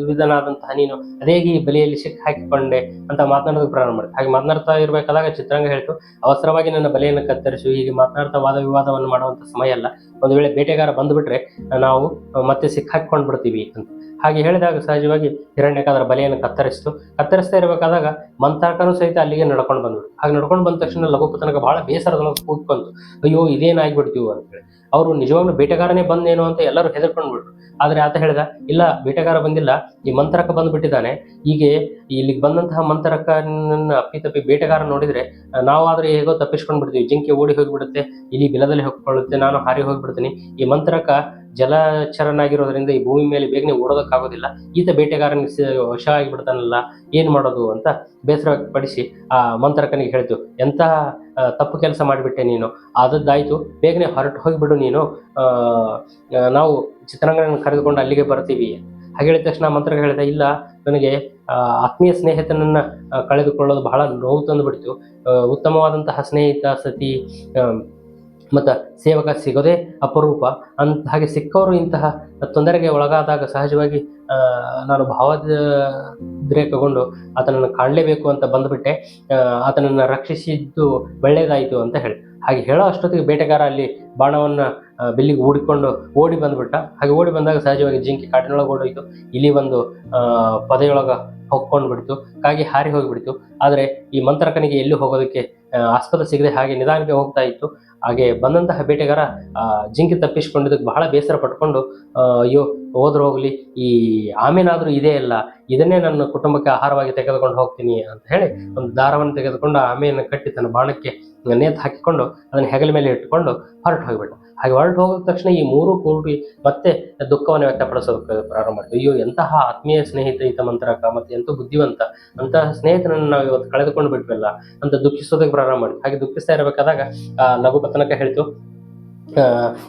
ವಿಧನಾದಂತಹ ನೀನು ಅದೇಗೆ ಈ ಬಲಿಯಲ್ಲಿ ಸಿಕ್ಕಿ ಹಾಕಿಕೊಂಡೆ ಅಂತ ಮಾತನಾಡೋದಕ್ಕೆ ಪ್ರಾರಂಭ ಮಾಡಿತು. ಹಾಗೆ ಮಾತನಾಡ್ತಾ ಇರಬೇಕಾದಾಗ ಚಿತ್ರಾಂಗ ಹೇಳಿತು, ಅವಸರವಾಗಿ ನನ್ನ ಬಲೆಯನ್ನು ಕತ್ತರಿಸು, ಹೀಗೆ ಮಾತನಾಡ್ತಾ ವಾದ ವಿವಾದವನ್ನು ಮಾಡುವಂಥ ಸಮಯ ಅಲ್ಲ. ಒಂದು ವೇಳೆ ಬೇಟೆಗಾರ ಬಂದುಬಿಟ್ರೆ ನಾವು ಮತ್ತೆ ಸಿಕ್ಕಾಕೊಂಡು ಬಿಡ್ತೀವಿ ಅಂತ. ಹಾಗೆ ಹೇಳಿದಾಗ ಸಹಜವಾಗಿ ಹಿರಣ್ಯಕ ಅದರ ಬಲೆಯನ್ನು ಕತ್ತರಿಸ್ತಾ ಇರಬೇಕಾದಾಗ ಮಂತಾಕನೂ ಸಹಿತ ಅಲ್ಲಿಗೆ ನಡ್ಕೊಂಡು ಬಂದ್ಬಿಟ್ಟು. ಹಾಗೆ ನಡ್ಕೊಂಡು ಬಂದ ತಕ್ಷಣ ಲಘುಪತನಕ ಬಹಳ ಬೇಸರದೊಳಗೆ ಕೂತ್ಕೊಂತು. ಅಯ್ಯೋ ಇದೇನಾಗ್ಬಿಡ್ತೀವಿ ಅಂತೇಳಿ. ಅವರು ನಿಜವಾಗ್ಲೂ ಬೇಟೆಗಾರನೇ ಬಂದೇನೋ ಅಂತ ಎಲ್ಲರೂ ಹೆದರ್ಕೊಂಡ್ಬಿಟ್ರು. ಆದರೆ ಆತ ಹೇಳಿದ, ಇಲ್ಲ, ಬೇಟೆಗಾರ ಬಂದಿಲ್ಲ, ಈ ಮಂತ್ರಕ ಬಂದ್ಬಿಟ್ಟಿದ್ದಾನೆ. ಹೀಗೆ ಇಲ್ಲಿಗೆ ಬಂದಂತಹ ಮಂತ್ರಕನನ್ನ ಅಪ್ಪಿತಪ್ಪಿ ಬೇಟೆಗಾರ ನೋಡಿದ್ರೆ ನಾವಾದ್ರೆ ಹೇಗೋ ತಪ್ಪಿಸ್ಕೊಂಡ್ ಬಿಡ್ತೀವಿ, ಜಿಂಕೆ ಓಡಿ ಹೋಗಿಬಿಡುತ್ತೆ, ಇಲ್ಲಿ ಬಿಲದಲ್ಲಿ ಹೋಗ್ಕೊಳ್ಳುತ್ತೆ, ನಾನು ಹಾರಿ ಹೋಗ್ಬಿಡ್ತೀನಿ. ಈ ಮಂತ್ರಕ ಜಲಚರನಾಗಿರೋದ್ರಿಂದ ಈ ಭೂಮಿ ಮೇಲೆ ಬೇಗನೆ ಓಡೋದಕ್ಕಾಗೋದಿಲ್ಲ, ಈತ ಬೇಟೆಗಾರನಿಗೆ ವಶ ಆಗಿಬಿಡ್ತಾನಲ್ಲ, ಏನ್ ಮಾಡೋದು ಅಂತ ಬೇಸರ ವ್ಯಕ್ತಪಡಿಸಿ ಆ ಮಂತ್ರಕನಿಗೆ ಹೇಳಿತು, ಎಂತಹ ತಪ್ಪು ಕೆಲಸ ಮಾಡಿಬಿಟ್ಟೆ ನೀನು, ಆದದ್ದಾಯ್ತು, ಬೇಗನೆ ಹೊರಟು ಹೋಗಿಬಿಡು ನೀನು, ನಾವು ಚಿತ್ರಾಂಗನ ಕರೆದುಕೊಂಡು ಅಲ್ಲಿಗೆ ಬರ್ತೀವಿ. ಹಾಗೆ ಹೇಳಿದ ತಕ್ಷಣ ಮಂತ್ರಕ ಹೇಳಿದ, ಇಲ್ಲ, ನನಗೆ ಆತ್ಮೀಯ ಸ್ನೇಹಿತನನ್ನ ಕಳೆದುಕೊಳ್ಳೋದು ಬಹಳ ನೋವು ತಂದುಬಿಡ್ತು. ಉತ್ತಮವಾದಂತಹ ಸ್ನೇಹಿತ, ಸತಿ ಮತ್ತು ಸೇವಕ ಸಿಗೋದೇ ಅಪರೂಪ. ಹಾಗೆ ಸಿಕ್ಕವರು ಇಂತಹ ತೊಂದರೆಗೆ ಒಳಗಾದಾಗ ಸಹಜವಾಗಿ ನಾನು ಭಾವೋದ್ರೇಕಗೊಂಡು ಆತನನ್ನು ಕಾಣಲೇಬೇಕು ಅಂತ ಬಂದುಬಿಟ್ಟೆ. ಆತನನ್ನು ರಕ್ಷಿಸಿದ್ದು ಒಳ್ಳೆಯದಾಯಿತು ಅಂತ ಹೇಳಿ. ಹಾಗೆ ಹೇಳೋ ಅಷ್ಟೊತ್ತಿಗೆ ಬೇಟೆಗಾರ ಅಲ್ಲಿ ಬಾಣವನ್ನು ಬಿಲ್ಲಿಗೆ ಓಡಿ ಬಂದ್ಬಿಟ್ಟ. ಹಾಗೆ ಓಡಿ ಬಂದಾಗ ಸಹಜವಾಗಿ ಜಿಂಕೆ ಕಾಡಿನೊಳಗೆ ಓಡೋಯ್ತು. ಇಲ್ಲಿ ಒಂದು ಪೊದೆಯೊಳಗೆ ಹೊಕ್ಕೊಂಡು ಬಿಡ್ತು, ಕಾಗಿ ಹಾರಿ ಹೋಗಿಬಿಡ್ತು. ಆದರೆ ಈ ಮಂತ್ರಕನಿಗೆ ಎಲ್ಲಿ ಹೋಗೋದಕ್ಕೆ ಆಸ್ಪದ ಸಿಗದೆ ಹಾಗೆ ನಿಧಾನಕ್ಕೆ ಹೋಗ್ತಾ ಇತ್ತು. ಹಾಗೆ ಬಂದಂತಹ ಬೇಟೆಗಾರ ಜಿಂಕೆ ತಪ್ಪಿಸ್ಕೊಂಡಿದ್ದಕ್ಕೆ ಬಹಳ ಬೇಸರ ಪಟ್ಕೊಂಡು, ಅಯ್ಯೋ ಹೋದ್ರೆ ಹೋಗ್ಲಿ, ಈ ಆಮೇನಾದ್ರೂ ಇದೇ ಅಲ್ಲ, ಇದನ್ನೇ ನನ್ನ ಕುಟುಂಬಕ್ಕೆ ಆಹಾರವಾಗಿ ತೆಗೆದುಕೊಂಡು ಹೋಗ್ತೀನಿ ಅಂತ ಹೇಳಿ ಒಂದು ದಾರವನ್ನು ತೆಗೆದುಕೊಂಡು ಆಮೆಯನ್ನು ಕಟ್ಟಿ ತನ್ನ ಬಾಣಕ್ಕೆ ನೇತು ಹಾಕಿಕೊಂಡು ಅದನ್ನು ಹೆಗಲ ಮೇಲೆ ಇಟ್ಟುಕೊಂಡು ಹೊರಟು ಹೋಗ್ಬಿಟ್ಟ. ಹಾಗೆ ಹೊರಟು ಹೋಗಿದ ತಕ್ಷಣ ಈ 3 ಕೂಡಿ ಮತ್ತೆ ದುಃಖವನ್ನು ವ್ಯಕ್ತಪಡಿಸೋದಕ್ಕೆ ಪ್ರಾರಂಭ ಮಾಡ್ತೀವಿ. ಅಯ್ಯೋ ಎಂತಹ ಆತ್ಮೀಯ ಸ್ನೇಹಿತ ಈತ ಮಂತ್ರಕ, ಮತ್ತೆ ಎಂತೂ ಬುದ್ಧಿವಂತ, ಅಂತಹ ಸ್ನೇಹಿತನನ್ನು ನಾವು ಇವತ್ತು ಕಳೆದುಕೊಂಡು ಬಿಟ್ವಲ್ಲ ಅಂತ ದುಃಖಿಸೋದಕ್ಕೆ ಪ್ರಾರಂಭ ಮಾಡಿದ್ವಿ. ಹಾಗೆ ದುಃಖಿಸ್ತಾ ಇರಬೇಕಾದಾಗ ಲಘುಪತನಕ ಹೇಳಿತು,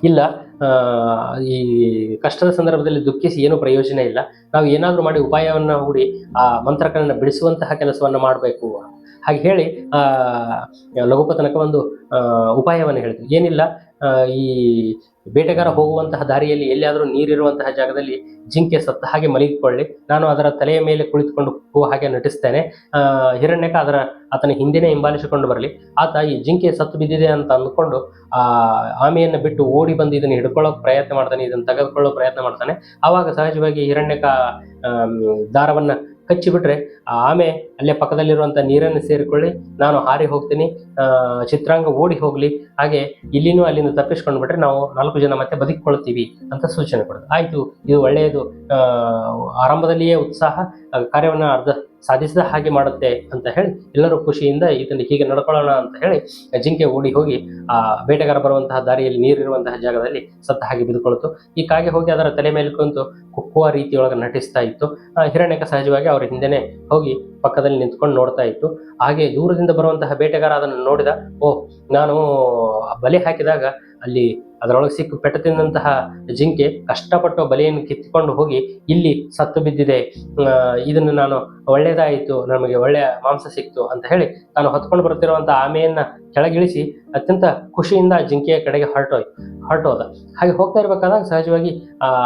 ಇಲ್ಲ, ಈ ಕಷ್ಟದ ಸಂದರ್ಭದಲ್ಲಿ ದುಃಖಿಸಿ ಏನು ಪ್ರಯೋಜನ ಇಲ್ಲ, ನಾವು ಏನಾದರೂ ಮಾಡಿ ಉಪಾಯವನ್ನು ಹೂಡಿ ಆ ಮಂತ್ರಕನನ್ನು ಬಿಡಿಸುವಂತಹ ಕೆಲಸವನ್ನು ಮಾಡಬೇಕು. ಹಾಗೆ ಹೇಳಿ ಲಘುಪತನಕ ಒಂದು ಉಪಾಯವನ್ನು ಹೇಳಿದ್ರು. ಏನಿಲ್ಲ, ಈ ಬೇಟೆಗಾರ ಹೋಗುವಂತಹ ದಾರಿಯಲ್ಲಿ ಎಲ್ಲಿಯಾದರೂ ನೀರಿರುವಂತಹ ಜಾಗದಲ್ಲಿ ಜಿಂಕೆ ಸತ್ತ ಹಾಗೆ ಮಲಗಿಕೊಳ್ಳಿ, ನಾನು ಅದರ ತಲೆಯ ಮೇಲೆ ಕುಳಿತುಕೊಂಡು ಹಾಗೆ ನಟಿಸ್ತೇನೆ. ಹಿರಣ್ಯಕ ಆತನ ಹಿಂದೆನೇ ಹಿಂಬಾಲಿಸಿಕೊಂಡು ಬರಲಿ. ಆತ ಈ ಜಿಂಕೆ ಸತ್ತು ಬಿದ್ದಿದೆ ಅಂತ ಅಂದ್ಕೊಂಡು ಆಮೆಯನ್ನು ಬಿಟ್ಟು ಓಡಿ ಬಂದು ಇದನ್ನು ಹಿಡ್ಕೊಳ್ಳೋಕೆ ಪ್ರಯತ್ನ ಮಾಡ್ತಾನೆ, ಇದನ್ನು ತೆಗೆದುಕೊಳ್ಳೋ ಪ್ರಯತ್ನ ಮಾಡ್ತಾನೆ. ಆವಾಗ ಸಹಜವಾಗಿ ಹಿರಣ್ಯಕ ದಾರವನ್ನು ಕಚ್ಚಿಬಿಟ್ರೆ ಆಮೆ ಅಲ್ಲೇ ಪಕ್ಕದಲ್ಲಿರುವಂಥ ನೀರನ್ನು ಸೇರಿಕೊಳ್ಳಿ, ನಾನು ಹಾರಿ ಹೋಗ್ತೀನಿ, ಚಿತ್ರಾಂಗ ಓಡಿ ಹೋಗ್ಲಿ, ಹಾಗೆ ಇಲ್ಲಿನೂ ಅಲ್ಲಿಂದ ತಪ್ಪಿಸ್ಕೊಂಡು ಬಿಟ್ರೆ ನಾವು 4 ಜನ ಮತ್ತೆ ಬದುಕಿಕೊಳ್ತೀವಿ ಅಂತ ಸೂಚನೆ ಕೊಡೋದು. ಆಯಿತು, ಇದು ಒಳ್ಳೆಯದು, ಆರಂಭದಲ್ಲಿಯೇ ಉತ್ಸಾಹ ಕಾರ್ಯವನ್ನು ಅರ್ಧ ಸಾಧಿಸಿದ ಹಾಗೆ ಮಾಡುತ್ತೆ ಅಂತ ಹೇಳಿ ಎಲ್ಲರೂ ಖುಷಿಯಿಂದ ಇದನ್ನು ಹೀಗೆ ನಡ್ಕೊಳ್ಳೋಣ ಅಂತ ಹೇಳಿ ಜಿಂಕೆ ಓಡಿ ಹೋಗಿ ಆ ಬೇಟೆಗಾರ ಬರುವಂತಹ ದಾರಿಯಲ್ಲಿ ನೀರಿರುವಂತಹ ಜಾಗದಲ್ಲಿ ಸತ್ತ ಹಾಗೆ ಬಿದ್ದುಕೊಳ್ತು. ಈ ಕಾಗೆ ಹೋಗಿ ಅದರ ತಲೆ ಮೇಲೆ ಕುಂತು ಕುಕ್ಕುವ ರೀತಿಯೊಳಗೆ ನಟಿಸ್ತಾ ಇತ್ತು. ಹಿರಣ್ಯಕ ಸಹಜವಾಗಿ ಅವರ ಹಿಂದೆನೆ ಹೋಗಿ ಪಕ್ಕದಲ್ಲಿ ನಿಂತ್ಕೊಂಡು ನೋಡ್ತಾ ಇತ್ತು. ಹಾಗೆ ದೂರದಿಂದ ಬರುವಂತಹ ಬೇಟೆಗಾರ ಅದನ್ನು ನೋಡಿದ, ಓ, ನಾನು ಬಲೆ ಹಾಕಿದಾಗ ಅಲ್ಲಿ ಅದರೊಳಗೆ ಸಿಕ್ಕು ಪೆಟ್ಟು ತಿಂದಂತಹ ಜಿಂಕೆ ಕಷ್ಟಪಟ್ಟು ಬಲೆಯನ್ನು ಕಿತ್ತುಕೊಂಡು ಹೋಗಿ ಇಲ್ಲಿ ಸತ್ತು ಬಿದ್ದಿದೆ, ಇದನ್ನು ನಾನು ಒಳ್ಳೇದಾಯಿತು, ನಮಗೆ ಒಳ್ಳೆಯ ಮಾಂಸ ಸಿಕ್ತು ಅಂತ ಹೇಳಿ ತಾನು ಹೊತ್ಕೊಂಡು ಬರ್ತಿರುವಂತಹ ಆಮೆಯನ್ನ ಕೆಳಗಿಳಿಸಿ ಅತ್ಯಂತ ಖುಷಿಯಿಂದ ಜಿಂಕೆಯ ಕಡೆಗೆ ಹೊರಟೋದ. ಹಾಗೆ ಹೋಗ್ತಾ ಇರ್ಬೇಕಾದಾಗ ಸಹಜವಾಗಿ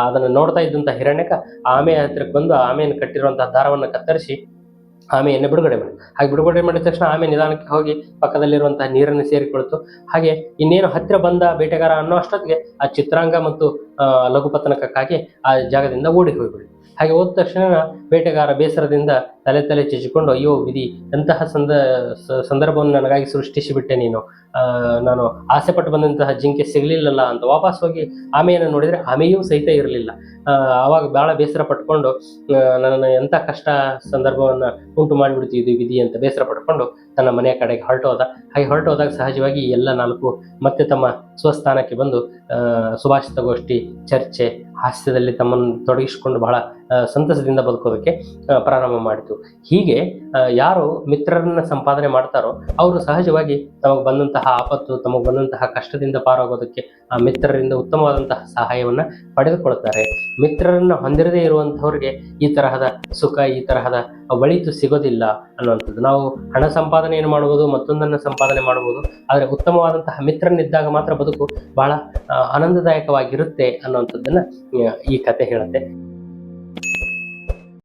ಅದನ್ನು ನೋಡ್ತಾ ಇದ್ದಂತ ಹಿರಣ್ಯಕ ಆಮೆಯ ಹತ್ರಕ್ಕೆ ಬಂದು ಆಮೆಯನ್ನು ಕಟ್ಟಿರುವಂತಹ ದಾರವನ್ನು ಕತ್ತರಿಸಿ ಆಮೆಯನ್ನು ಬಿಡುಗಡೆ ಮಾಡಿ. ಹಾಗೆ ಬಿಡುಗಡೆ ಮಾಡಿದ ತಕ್ಷಣ ಆಮೆ ನಿಧಾನಕ್ಕೆ ಹೋಗಿ ಪಕ್ಕದಲ್ಲಿರುವಂತಹ ನೀರನ್ನು ಸೇರಿಕೊಳ್ತು. ಹಾಗೆ ಇನ್ನೇನು ಹತ್ತಿರ ಬಂದ ಬೇಟೆಗಾರ ಅನ್ನೋ ಅಷ್ಟೊತ್ತಿಗೆ ಆ ಚಿತ್ರಾಂಗ ಮತ್ತು ಲಘುಪತನಕ್ಕಾಗಿ ಆ ಜಾಗದಿಂದ ಓಡಿ ಹೋಗ್ಬಿಡಿ. ಹಾಗೆ ಹೋದ ತಕ್ಷಣ ಬೇಟೆಗಾರ ಬೇಸರದಿಂದ ತಲೆ ಚಚ್ಚಿಕೊಂಡು, ಅಯ್ಯೋ ವಿಧಿ, ಎಂತಹ ಸಂದರ್ಭವನ್ನು ನನಗಾಗಿ ಸೃಷ್ಟಿಸಿಬಿಟ್ಟೆ ನೀನು, ನಾನು ಆಸೆ ಪಟ್ಟು ಬಂದಂತಹ ಜಿಂಕೆ ಸಿಗಲಿಲ್ಲಲ್ಲ ಅಂತ ವಾಪಸ್ ಹೋಗಿ ಆಮೆಯನ್ನು ನೋಡಿದರೆ ಆಮೆಯೂ ಸಹಿತ ಇರಲಿಲ್ಲ. ಆವಾಗ ಬಹಳ ಬೇಸರ ಪಟ್ಕೊಂಡು, ನನ್ನ ಎಂಥ ಕಷ್ಟ ಸಂದರ್ಭವನ್ನು ಉಂಟು ಮಾಡಿಬಿಡ್ತು ಇದು ವಿಧಿ ಅಂತ ಬೇಸರ ಪಟ್ಕೊಂಡು ತನ್ನ ಮನೆಯ ಕಡೆಗೆ ಹೊರಟೋದ. ಹಾಗೆ ಹೊರಟೋದಾಗ ಸಹಜವಾಗಿ ಎಲ್ಲ ನಾಲ್ಕು ಮತ್ತೆ ತಮ್ಮ ಸ್ವಸ್ಥಾನಕ್ಕೆ ಬಂದು ಸುಭಾಷಿತಗೋಷ್ಠಿ, ಚರ್ಚೆ, ಹಾಸ್ಯದಲ್ಲಿ ತಮ್ಮನ್ನು ತೊಡಗಿಸಿಕೊಂಡು ಬಹಳ ಸಂತಸದಿಂದ ಬದುಕೋದಕ್ಕೆ ಪ್ರಾರಂಭ ಮಾಡಿತು. ಹೀಗೆ ಯಾರು ಮಿತ್ರರನ್ನ ಸಂಪಾದನೆ ಮಾಡ್ತಾರೋ ಅವರು ಸಹಜವಾಗಿ ತಮಗೆ ಬಂದಂತಹ ಆಪತ್ತು, ತಮಗೆ ಬಂದಂತಹ ಕಷ್ಟದಿಂದ ಪಾರಾಗೋದಕ್ಕೆ ಆ ಮಿತ್ರರಿಂದ ಉತ್ತಮವಾದಂತಹ ಸಹಾಯವನ್ನ ಪಡೆದುಕೊಳ್ತಾರೆ. ಮಿತ್ರರನ್ನ ಹೊಂದಿರದೇ ಇರುವಂತಹವ್ರಿಗೆ ಈ ತರಹದ ಸುಖ, ಈ ತರಹದ ಒಳಿತು ಸಿಗೋದಿಲ್ಲ ಅನ್ನುವಂಥದ್ದು. ನಾವು ಹಣ ಸಂಪಾದನೆಯನ್ನು ಮಾಡುವುದು, ಮತ್ತೊಂದನ್ನು ಸಂಪಾದನೆ ಮಾಡುವುದು, ಆದರೆ ಉತ್ತಮವಾದಂತಹ ಮಿತ್ರನಿದ್ದಾಗ ಮಾತ್ರ ಬದುಕು ಬಹಳ ಆನಂದದಾಯಕವಾಗಿರುತ್ತೆ ಅನ್ನುವಂಥದ್ದನ್ನ ಈ ಕತೆ ಹೇಳುತ್ತೆ.